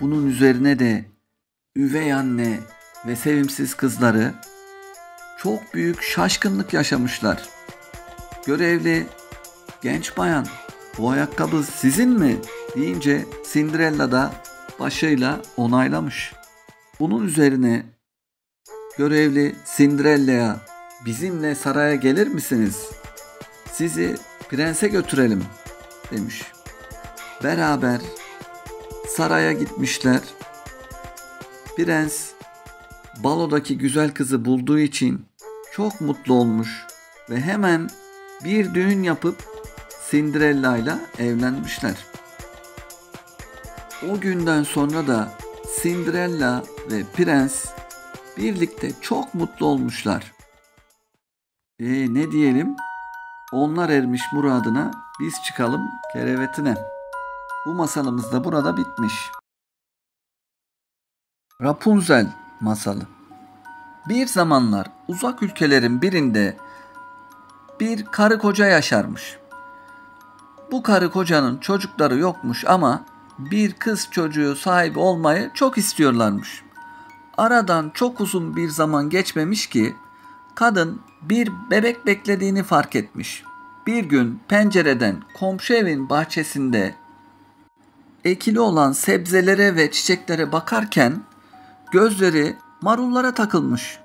Bunun üzerine de üvey anne ve sevimsiz kızları çok büyük şaşkınlık yaşamışlar. Görevli genç bayan, bu ayakkabı sizin mi deyince Cinderella da başıyla onaylamış. Bunun üzerine görevli Cinderella'ya bizimle saraya gelir misiniz? Sizi prense götürelim demiş. Beraber saraya gitmişler. Prens balodaki güzel kızı bulduğu için çok mutlu olmuş ve hemen bir düğün yapıp Cinderella ile evlenmişler. O günden sonra da Cinderella ve prens birlikte çok mutlu olmuşlar. Ne diyelim? Onlar ermiş muradına, biz çıkalım kerevetine. Bu masalımız da burada bitmiş. Rapunzel masalı. Bir zamanlar uzak ülkelerin birinde bir karı koca yaşarmış. Bu karı kocanın çocukları yokmuş ama bir kız çocuğu sahibi olmayı çok istiyorlarmış. Aradan çok uzun bir zaman geçmemiş ki kadın bir bebek beklediğini fark etmiş. Bir gün pencereden komşu evin bahçesinde ekili olan sebzelere ve çiçeklere bakarken gözleri marullara takılmış.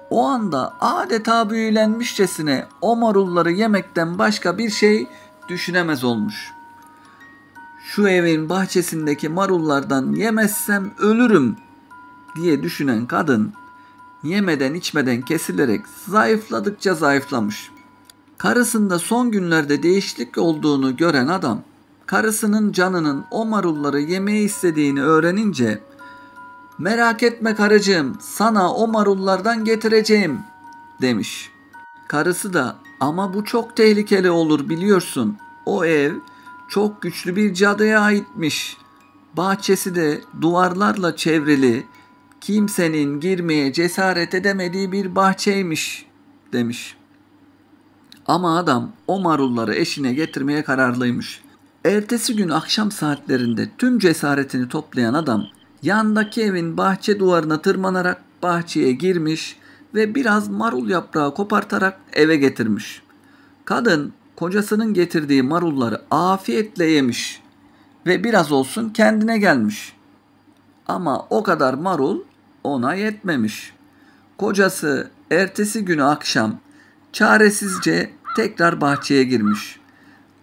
O anda adeta büyülenmişçesine o marulları yemekten başka bir şey düşünemez olmuş. Şu evin bahçesindeki marullardan yemezsem ölürüm diye düşünen kadın yemeden içmeden kesilerek zayıfladıkça zayıflamış. Karısında son günlerde değişiklik olduğunu gören adam karısının canının o marulları yemeyi istediğini öğrenince "Merak etme karıcığım, sana o marullardan getireceğim" demiş. Karısı da "Ama bu çok tehlikeli olur biliyorsun. O ev çok güçlü bir cadıya aitmiş. Bahçesi de duvarlarla çevrili, kimsenin girmeye cesaret edemediği bir bahçeymiş" demiş. Ama adam o marulları eşine getirmeye kararlıymış. Ertesi gün akşam saatlerinde tüm cesaretini toplayan adam yandaki evin bahçe duvarına tırmanarak bahçeye girmiş ve biraz marul yaprağı kopartarak eve getirmiş. Kadın kocasının getirdiği marulları afiyetle yemiş ve biraz olsun kendine gelmiş. Ama o kadar marul ona yetmemiş. Kocası ertesi günü akşam çaresizce tekrar bahçeye girmiş.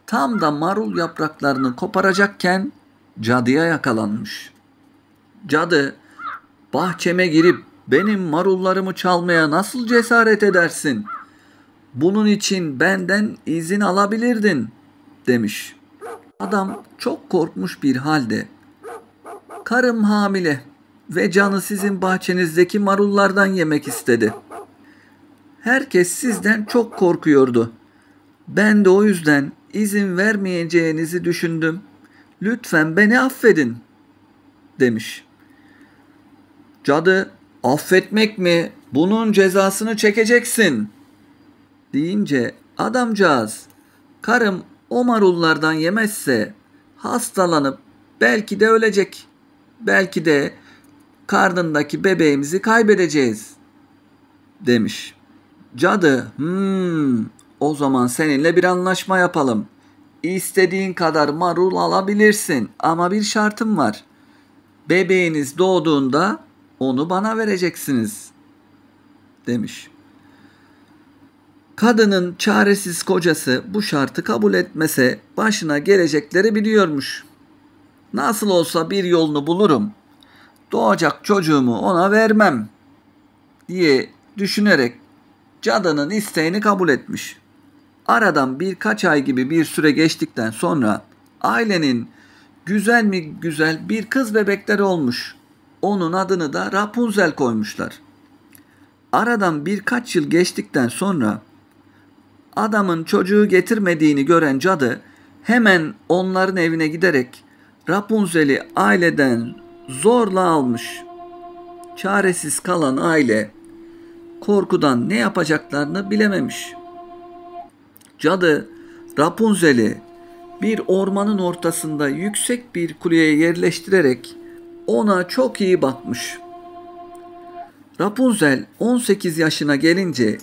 Tam da marul yapraklarını koparacakken cadıya yakalanmış. Cadı, "Bahçeme girip benim marullarımı çalmaya nasıl cesaret edersin? Bunun için benden izin alabilirdin" demiş. Adam çok korkmuş bir halde "Karım hamile ve canı sizin bahçenizdeki marullardan yemek istedi. Herkes sizden çok korkuyordu. Ben de o yüzden izin vermeyeceğinizi düşündüm. Lütfen beni affedin" demiş. Cadı, "Affetmek mi? Bunun cezasını çekeceksin" deyince adamcağız, "Karım o marullardan yemezse hastalanıp belki de ölecek. Belki de karnındaki bebeğimizi kaybedeceğiz" demiş. Cadı, "O zaman seninle bir anlaşma yapalım. İstediğin kadar marul alabilirsin ama bir şartım var. Bebeğiniz doğduğunda onu bana vereceksiniz" demiş. Kadının çaresiz kocası bu şartı kabul etmese başına gelecekleri biliyormuş. "Nasıl olsa bir yolunu bulurum. Doğacak çocuğumu ona vermem" diye düşünerek cadının isteğini kabul etmiş. Aradan birkaç ay gibi bir süre geçtikten sonra ailenin güzel mi güzel bir kız bebekleri olmuş. Onun adını da Rapunzel koymuşlar. Aradan birkaç yıl geçtikten sonra adamın çocuğu getirmediğini gören cadı hemen onların evine giderek Rapunzel'i aileden zorla almış. Çaresiz kalan aile korkudan ne yapacaklarını bilememiş. Cadı Rapunzel'i bir ormanın ortasında yüksek bir kuleye yerleştirerek ona çok iyi bakmış. Rapunzel 18 yaşına gelince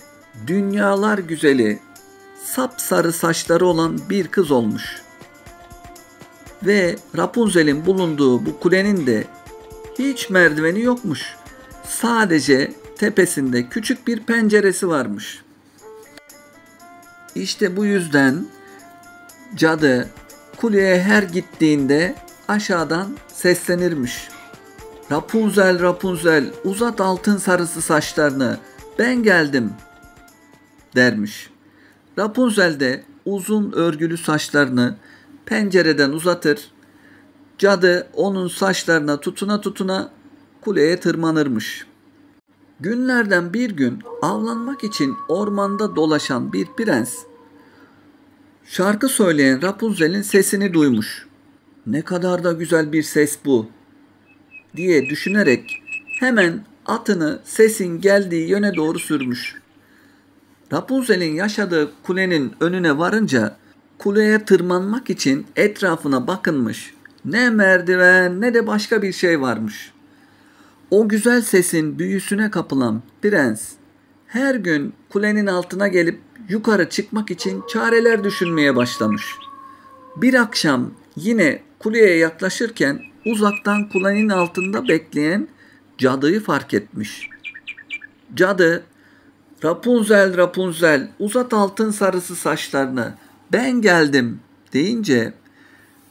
dünyalar güzeli, sapsarı saçları olan bir kız olmuş. Ve Rapunzel'in bulunduğu bu kulenin de hiç merdiveni yokmuş. Sadece tepesinde küçük bir penceresi varmış. İşte bu yüzden cadı kuleye her gittiğinde aşağıdan seslenirmiş. Rapunzel, Rapunzel, uzat altın sarısı saçlarını, ben geldim dermiş. Rapunzel de uzun örgülü saçlarını pencereden uzatır. Cadı onun saçlarına tutuna tutuna kuleye tırmanırmış. Günlerden bir gün avlanmak için ormanda dolaşan bir prens, şarkı söyleyen Rapunzel'in sesini duymuş. Ne kadar da güzel bir ses bu diye düşünerek hemen atını sesin geldiği yöne doğru sürmüş. Rapunzel'in yaşadığı kulenin önüne varınca kuleye tırmanmak için etrafına bakınmış. Ne merdiven ne de başka bir şey varmış. O güzel sesin büyüsüne kapılan prens her gün kulenin altına gelip yukarı çıkmak için çareler düşünmeye başlamış. Bir akşam yine kuleye yaklaşırken uzaktan kulenin altında bekleyen cadıyı fark etmiş. Cadı, Rapunzel, Rapunzel, uzat altın sarısı saçlarını, ben geldim deyince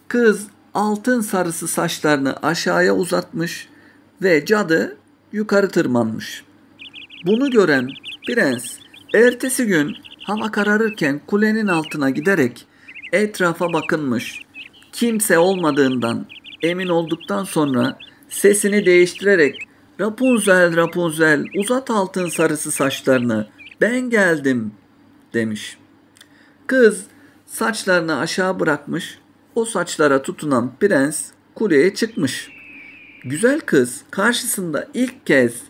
kız altın sarısı saçlarını aşağıya uzatmış ve cadı yukarı tırmanmış. Bunu gören prens ertesi gün hava kararırken kulenin altına giderek etrafa bakınmış. Kimse olmadığından emin olduktan sonra sesini değiştirerek Rapunzel, Rapunzel, uzat altın sarısı saçlarını, ben geldim demiş. Kız saçlarını aşağı bırakmış, o saçlara tutunan prens kuleye çıkmış. Güzel kız karşısında ilk kez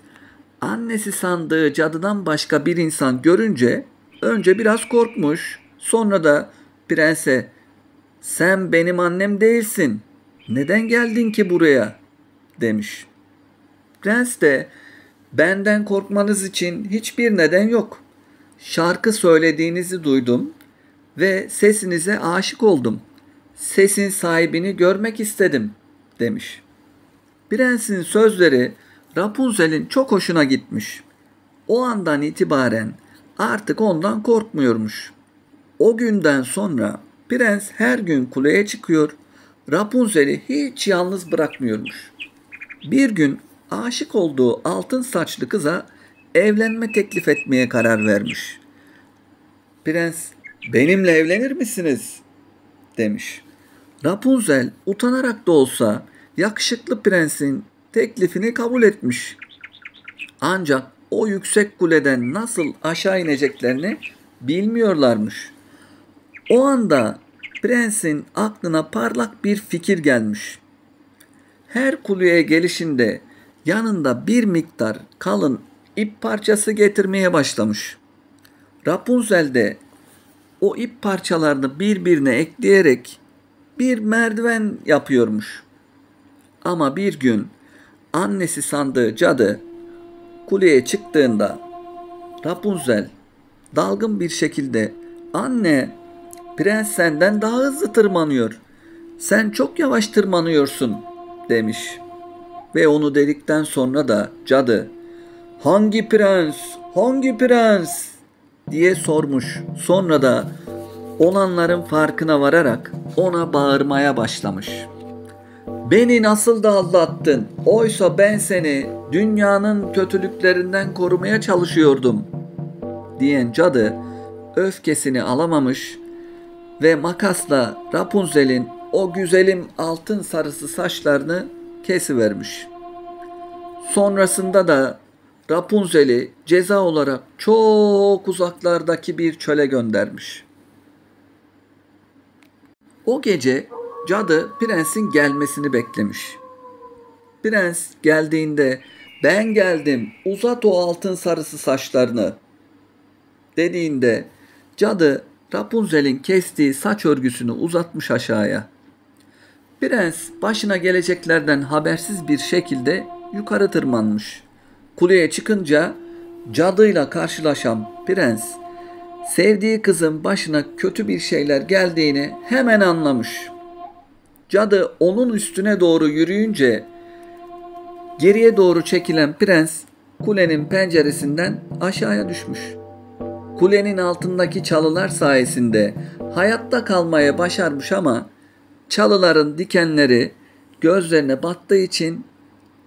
annesi sandığı cadıdan başka bir insan görünce önce biraz korkmuş, sonra da prense sen benim annem değilsin, neden geldin ki buraya demiş. Prens de benden korkmanız için hiçbir neden yok. Şarkı söylediğinizi duydum ve sesinize aşık oldum. Sesin sahibini görmek istedim demiş. Prensin sözleri Rapunzel'in çok hoşuna gitmiş. O andan itibaren artık ondan korkmuyormuş. O günden sonra prens her gün kuleye çıkıyor, Rapunzel'i hiç yalnız bırakmıyormuş. Bir gün aşık olduğu altın saçlı kıza evlenme teklif etmeye karar vermiş. Prens, benimle evlenir misiniz demiş. Rapunzel utanarak da olsa yakışıklı prensin teklifini kabul etmiş. Ancak o yüksek kuleden nasıl aşağı ineceklerini bilmiyorlarmış. O anda prensin aklına parlak bir fikir gelmiş. Her kuleye gelişinde yanında bir miktar kalın ip parçası getirmeye başlamış. Rapunzel de o ip parçalarını birbirine ekleyerek bir merdiven yapıyormuş. Ama bir gün annesi sandığı cadı kuleye çıktığında Rapunzel dalgın bir şekilde "Anne, prens senden daha hızlı tırmanıyor. Sen çok yavaş tırmanıyorsun." demiş. Ve onu dedikten sonra da cadı "Hangi prens? Hangi prens?" diye sormuş. Sonra da olanların farkına vararak ona bağırmaya başlamış. "Beni nasıl da aldattın? Oysa ben seni dünyanın kötülüklerinden korumaya çalışıyordum." diyen cadı öfkesini alamamış ve makasla Rapunzel'in o güzelim altın sarısı saçlarını kesivermiş. Sonrasında da Rapunzel'i ceza olarak çok uzaklardaki bir çöle göndermiş. O gece cadı prensin gelmesini beklemiş. Prens geldiğinde "Ben geldim, uzat o altın sarısı saçlarını" dediğinde cadı Rapunzel'in kestiği saç örgüsünü uzatmış aşağıya. Prens başına geleceklerden habersiz bir şekilde yukarı tırmanmış. Kuleye çıkınca cadıyla karşılaşan prens sevdiği kızın başına kötü bir şeyler geldiğini hemen anlamış. Cadı onun üstüne doğru yürüyünce geriye doğru çekilen prens kulenin penceresinden aşağıya düşmüş. Kulenin altındaki çalılar sayesinde hayatta kalmaya başarmış ama çalıların dikenleri gözlerine battığı için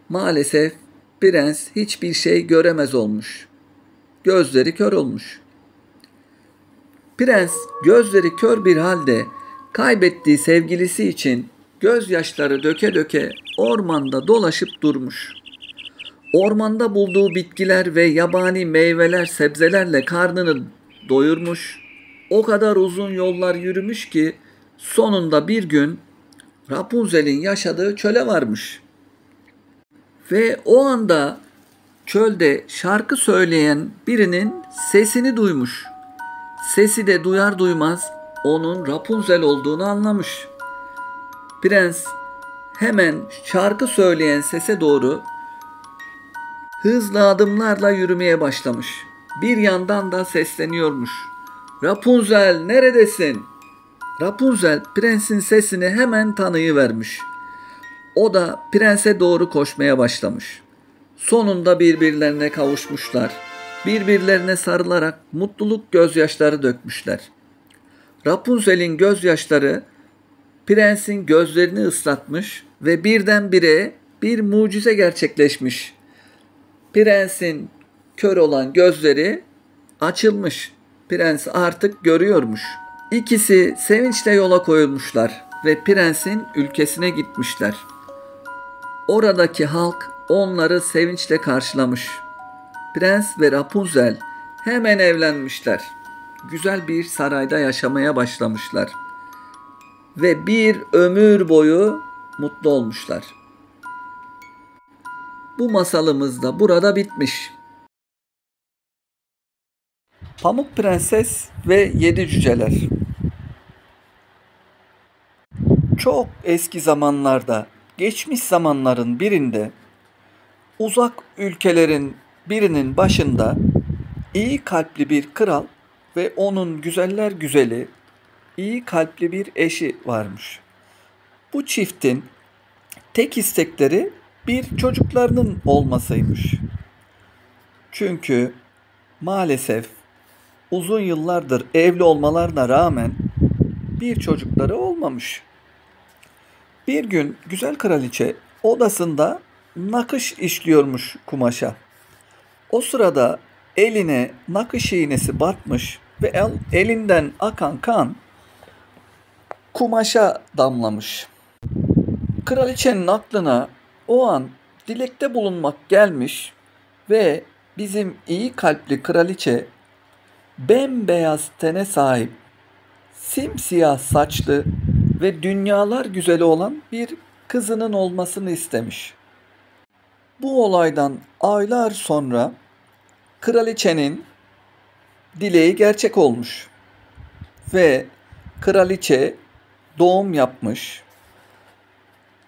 maalesef prens hiçbir şey göremez olmuş. Gözleri kör olmuş. Prens gözleri kör bir halde kaybettiği sevgilisi için gözyaşları döke döke ormanda dolaşıp durmuş. Ormanda bulduğu bitkiler ve yabani meyveler, sebzelerle karnını doyurmuş. O kadar uzun yollar yürümüş ki sonunda bir gün Rapunzel'in yaşadığı çöle varmış. Ve o anda çölde şarkı söyleyen birinin sesini duymuş. Sesi de duyar duymaz onun Rapunzel olduğunu anlamış. Prens hemen şarkı söyleyen sese doğru hızlı adımlarla yürümeye başlamış. Bir yandan da sesleniyormuş. "Rapunzel, neredesin?" Rapunzel prensin sesini hemen tanıyıvermiş. O da prense doğru koşmaya başlamış. Sonunda birbirlerine kavuşmuşlar. Birbirlerine sarılarak mutluluk gözyaşları dökmüşler. Rapunzel'in gözyaşları prensin gözlerini ıslatmış ve birdenbire bir mucize gerçekleşmiş. Prensin kör olan gözleri açılmış. Prens artık görüyormuş. İkisi sevinçle yola koyulmuşlar ve prensin ülkesine gitmişler. Oradaki halk onları sevinçle karşılamış. Prens ve Rapunzel hemen evlenmişler. Güzel bir sarayda yaşamaya başlamışlar. Ve bir ömür boyu mutlu olmuşlar. Bu masalımız da burada bitmiş. Pamuk Prenses ve Yedi Cüceler. Çok eski zamanlarda, geçmiş zamanların birinde, uzak ülkelerin birinin başında iyi kalpli bir kral ve onun güzeller güzeli, iyi kalpli bir eşi varmış. Bu çiftin tek istekleri bir çocuklarının olmasıymış. Çünkü maalesef uzun yıllardır evli olmalarına rağmen bir çocukları olmamış. Bir gün güzel kraliçe odasında nakış işliyormuş kumaşa. O sırada eline nakış iğnesi batmış ve elinden akan kan kumaşa damlamış. Kraliçenin aklına o an dilekte bulunmak gelmiş ve bizim iyi kalpli kraliçe bembeyaz tene sahip, simsiyah saçlı ve dünyalar güzeli olan bir kızının olmasını istemiş. Bu olaydan aylar sonra kraliçenin dileği gerçek olmuş ve kraliçe doğum yapmış.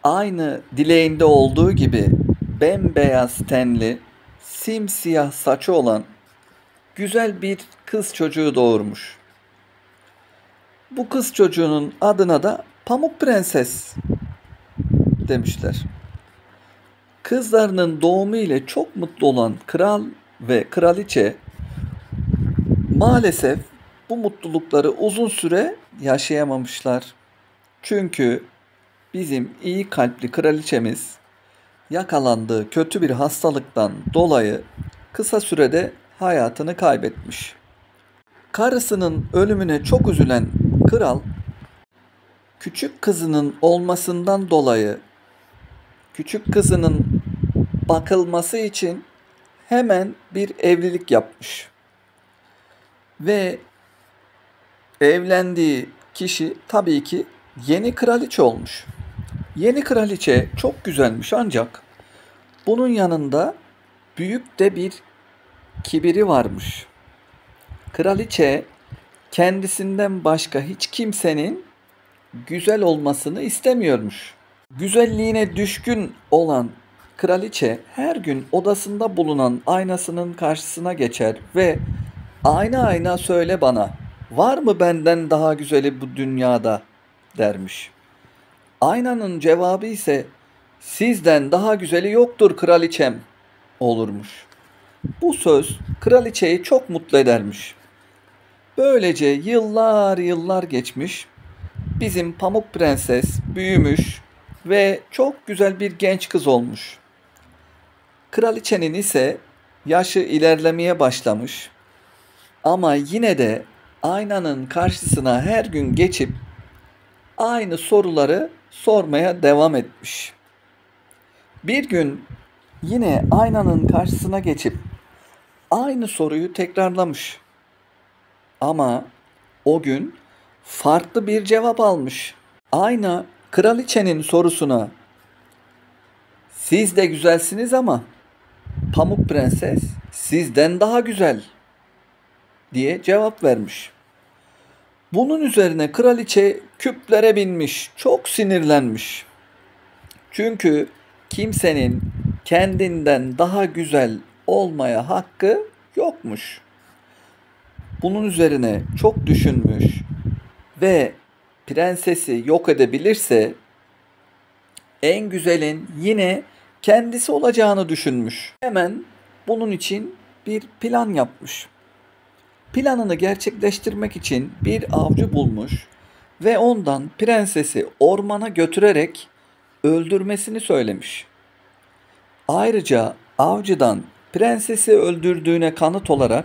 Aynı dileğinde olduğu gibi bembeyaz tenli, simsiyah saçı olan güzel bir kız çocuğu doğurmuş. Bu kız çocuğunun adına da Pamuk Prenses demişler. Kızlarının doğumu ile çok mutlu olan kral ve kraliçe maalesef bu mutlulukları uzun süre yaşayamamışlar. Çünkü bizim iyi kalpli kraliçemiz yakalandığı kötü bir hastalıktan dolayı kısa sürede hayatını kaybetmiş. Karısının ölümüne çok üzülen kral, küçük kızının olmasından dolayı küçük kızının bakılması için hemen bir evlilik yapmış. Ve evlendiği kişi tabii ki yeni kraliçe olmuş. Yeni kraliçe çok güzelmiş ancak bunun yanında büyük de bir kibiri varmış. Kraliçe kendisinden başka hiç kimsenin güzel olmasını istemiyormuş. Güzelliğine düşkün olan kraliçe her gün odasında bulunan aynasının karşısına geçer ve "Ayna ayna söyle bana, var mı benden daha güzeli bu dünyada?" dermiş. Aynanın cevabı ise "Sizden daha güzeli yoktur kraliçem" olurmuş. Bu söz kraliçeyi çok mutlu edermiş. Böylece yıllar yıllar geçmiş. Bizim Pamuk Prenses büyümüş ve çok güzel bir genç kız olmuş. Kraliçenin ise yaşı ilerlemeye başlamış. Ama yine de aynanın karşısına her gün geçip aynı soruları sormaya devam etmiş. Bir gün yine aynanın karşısına geçip aynı soruyu tekrarlamış. Ama o gün farklı bir cevap almış. Ayna kraliçenin sorusuna "Siz de güzelsiniz ama Pamuk Prenses sizden daha güzel" diye cevap vermiş. Bunun üzerine kraliçe küplere binmiş, çok sinirlenmiş. Çünkü kimsenin kendinden daha güzel olmaya hakkı yokmuş. Bunun üzerine çok düşünmüş ve prensesi yok edebilirse en güzelin yine kendisi olacağını düşünmüş. Hemen bunun için bir plan yapmış. Planını gerçekleştirmek için bir avcı bulmuş ve ondan prensesi ormana götürerek öldürmesini söylemiş. Ayrıca avcıdan prensesi öldürdüğüne kanıt olarak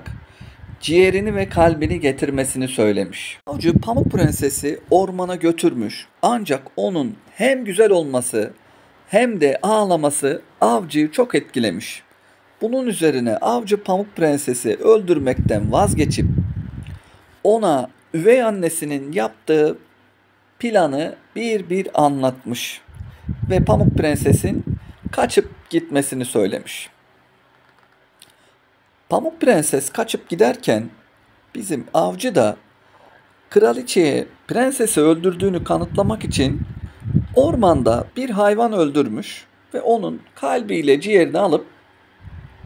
ciğerini ve kalbini getirmesini söylemiş. Avcı Pamuk Prenses'i ormana götürmüş ancak onun hem güzel olması hem de ağlaması avcıyı çok etkilemiş. Bunun üzerine avcı Pamuk Prenses'i öldürmekten vazgeçip ona üvey annesinin yaptığı planı bir bir anlatmış ve Pamuk Prenses'in kaçıp gitmesini söylemiş. Pamuk Prenses kaçıp giderken bizim avcı da kraliçeye prensesi öldürdüğünü kanıtlamak için ormanda bir hayvan öldürmüş ve onun kalbiyle ciğerini alıp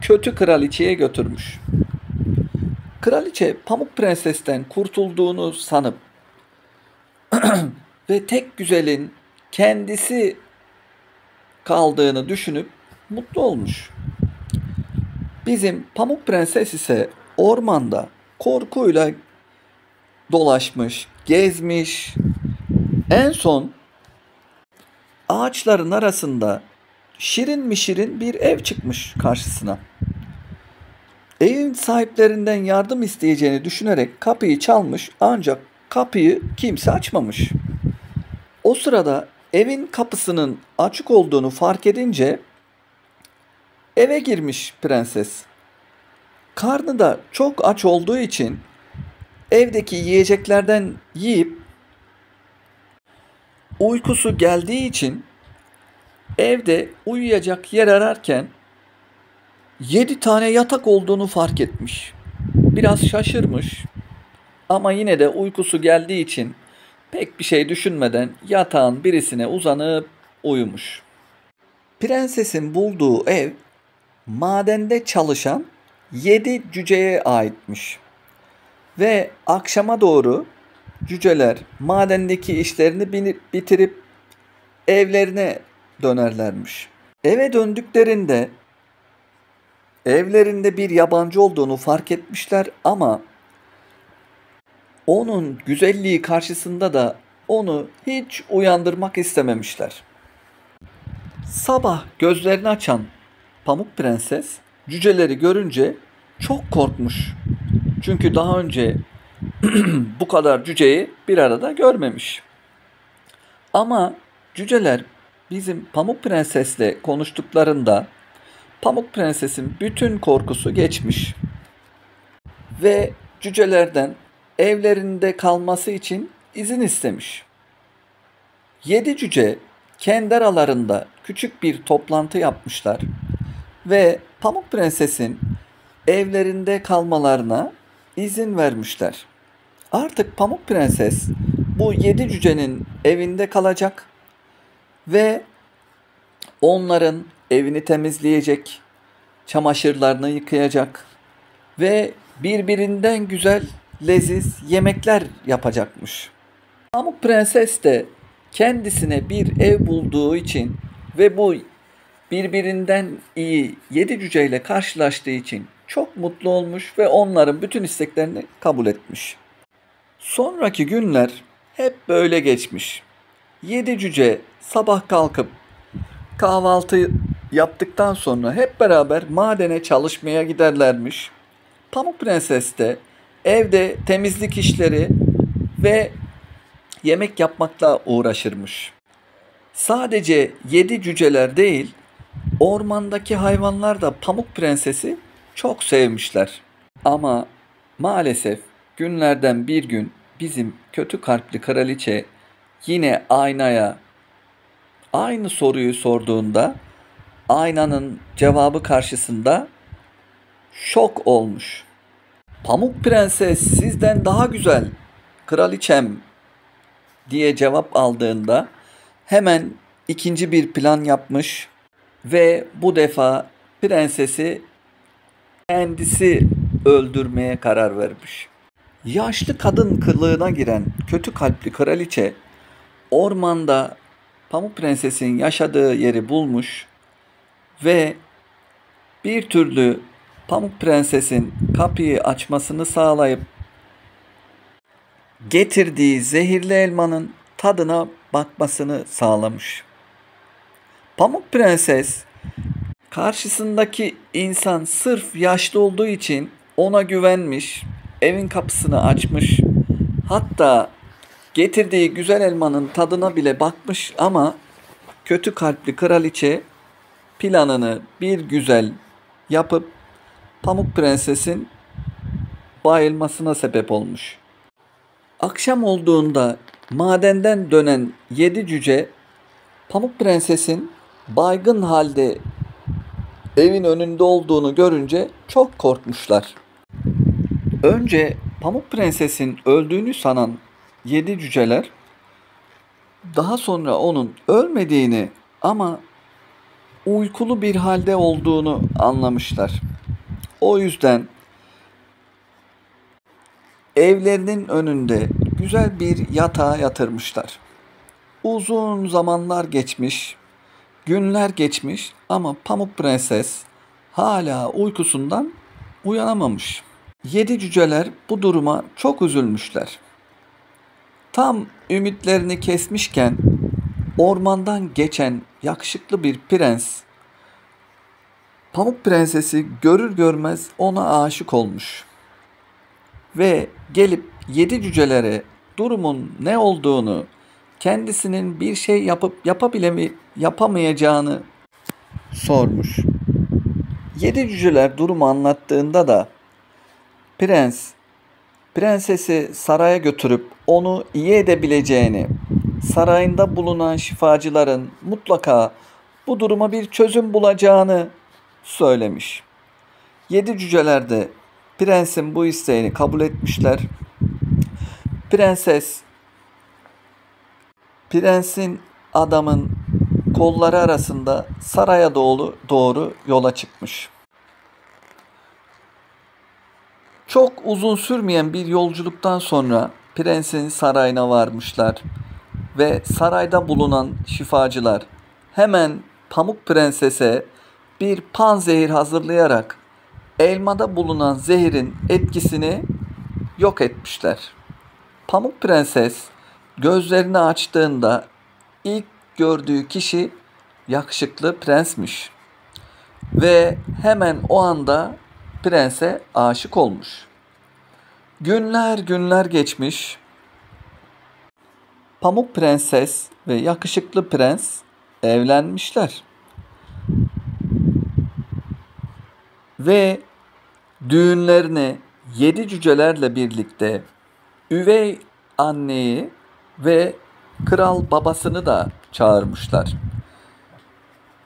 kötü kraliçeye götürmüş. Kraliçe Pamuk Prenses'ten kurtulduğunu sanıp ve tek güzelin kendisi kaldığını düşünüp mutlu olmuş. Bizim Pamuk Prenses ise ormanda korkuyla dolaşmış, gezmiş. En son ağaçların arasında şirin mi şirin bir ev çıkmış karşısına. Evin sahiplerinden yardım isteyeceğini düşünerek kapıyı çalmış ancak kapıyı kimse açmamış. O sırada evin kapısının açık olduğunu fark edince eve girmiş prenses. Karnı da çok aç olduğu için evdeki yiyeceklerden yiyip uykusu geldiği için evde uyuyacak yer ararken 7 tane yatak olduğunu fark etmiş. Biraz şaşırmış ama yine de uykusu geldiği için pek bir şey düşünmeden yatağın birisine uzanıp uyumuş. Prensesin bulduğu ev madende çalışan 7 cüceye aitmiş. Ve akşama doğru cüceler madendeki işlerini bitirip evlerine dönerlermiş. Eve döndüklerinde evlerinde bir yabancı olduğunu fark etmişler ama onun güzelliği karşısında da onu hiç uyandırmak istememişler. Sabah gözlerini açan Pamuk Prenses cüceleri görünce çok korkmuş. Çünkü daha önce bu kadar cüceyi bir arada görmemiş. Ama cüceler bizim Pamuk Prenses'le konuştuklarında Pamuk Prenses'in bütün korkusu geçmiş ve cücelerden evlerinde kalması için izin istemiş. 7 cüce kendi aralarında küçük bir toplantı yapmışlar ve Pamuk Prenses'in evlerinde kalmalarına izin vermişler. Artık Pamuk Prenses bu 7 cücenin evinde kalacak ve onların evini temizleyecek, çamaşırlarını yıkayacak ve birbirinden güzel, leziz yemekler yapacakmış. Pamuk Prenses de kendisine bir ev bulduğu için ve bu birbirinden iyi 7 cüceyle karşılaştığı için çok mutlu olmuş ve onların bütün isteklerini kabul etmiş. Sonraki günler hep böyle geçmiş. 7 cüce sabah kalkıp kahvaltı yaptıktan sonra hep beraber madene çalışmaya giderlermiş. Pamuk Prenses de evde temizlik işleri ve yemek yapmakla uğraşırmış. Sadece 7 cüceler değil, ormandaki hayvanlar da Pamuk Prenses'i çok sevmişler. Ama maalesef günlerden bir gün bizim kötü kalpli kraliçe yine aynaya aynı soruyu sorduğunda aynanın cevabı karşısında şok olmuş. Pamuk Prenses sizden daha güzel kraliçem diye cevap aldığında hemen ikinci bir plan yapmış ve bu defa prensesi kendisi öldürmeye karar vermiş. Yaşlı kadın kılığına giren kötü kalpli kraliçe ormanda Pamuk Prenses'in yaşadığı yeri bulmuş ve bir türlü Pamuk Prenses'in kapıyı açmasını sağlayıp getirdiği zehirli elmanın tadına bakmasını sağlamış. Pamuk Prenses karşısındaki insan sırf yaşlı olduğu için ona güvenmiş, evin kapısını açmış. Hatta getirdiği güzel elmanın tadına bile bakmış ama kötü kalpli kraliçe planını bir güzel yapıp Pamuk Prenses'in bayılmasına sebep olmuş. Akşam olduğunda madenden dönen 7 cüce Pamuk Prenses'in baygın halde evin önünde olduğunu görünce çok korkmuşlar. Önce Pamuk Prenses'in öldüğünü sanan 7 cüceler daha sonra onun ölmediğini ama uykulu bir halde olduğunu anlamışlar. O yüzden evlerinin önünde güzel bir yatağa yatırmışlar. Uzun zamanlar geçmiş, günler geçmiş ama Pamuk Prenses hala uykusundan uyanamamış. 7 cüceler bu duruma çok üzülmüşler. Tam ümitlerini kesmişken ormandan geçen yakışıklı bir prens Pamuk Prenses'i görür görmez ona aşık olmuş. Ve gelip 7 cücelere durumun ne olduğunu, kendisinin bir şey yapamayacağını sormuş. 7 cüceler durumu anlattığında da prensesi saraya götürüp onu iyi edebileceğini, sarayında bulunan şifacıların mutlaka bu duruma bir çözüm bulacağını söylemiş. 7 cüceler de prensin bu isteğini kabul etmişler. Prensin adamın kolları arasında saraya doğru yola çıkmış. Çok uzun sürmeyen bir yolculuktan sonra prensin sarayına varmışlar ve sarayda bulunan şifacılar hemen Pamuk Prenses'e bir panzehir hazırlayarak elmada bulunan zehirin etkisini yok etmişler. Pamuk Prenses gözlerini açtığında ilk gördüğü kişi yakışıklı prensmiş ve hemen o anda prense aşık olmuş. Günler geçmiş. Pamuk Prenses ve yakışıklı prens evlenmişler. ve düğünlerine 7 cücelerle birlikte üvey anneyi ve kral babasını da çağırmışlar.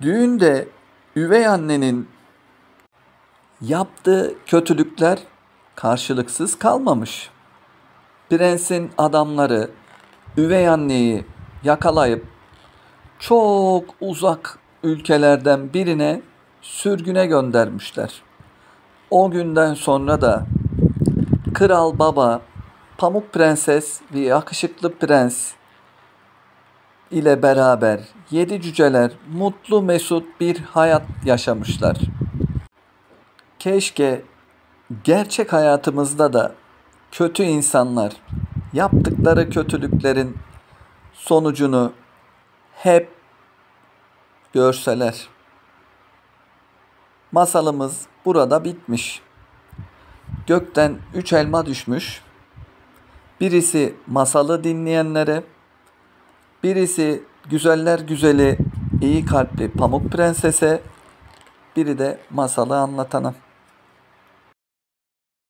Düğünde üvey annenin yaptığı kötülükler karşılıksız kalmamış. Prensin adamları üvey anneyi yakalayıp çok uzak ülkelerden birine sürgüne göndermişler. O günden sonra da Kral Baba, Pamuk Prenses ve Yakışıklı Prens ile beraber 7 cüceler mutlu mesut bir hayat yaşamışlar. Keşke gerçek hayatımızda da kötü insanlar yaptıkları kötülüklerin sonucunu hep görseler. Masalımız burada bitmiş. Gökten 3 elma düşmüş. Birisi masalı dinleyenlere, birisi güzeller güzeli, iyi kalpli Pamuk Prenses'e, biri de masalı anlatana.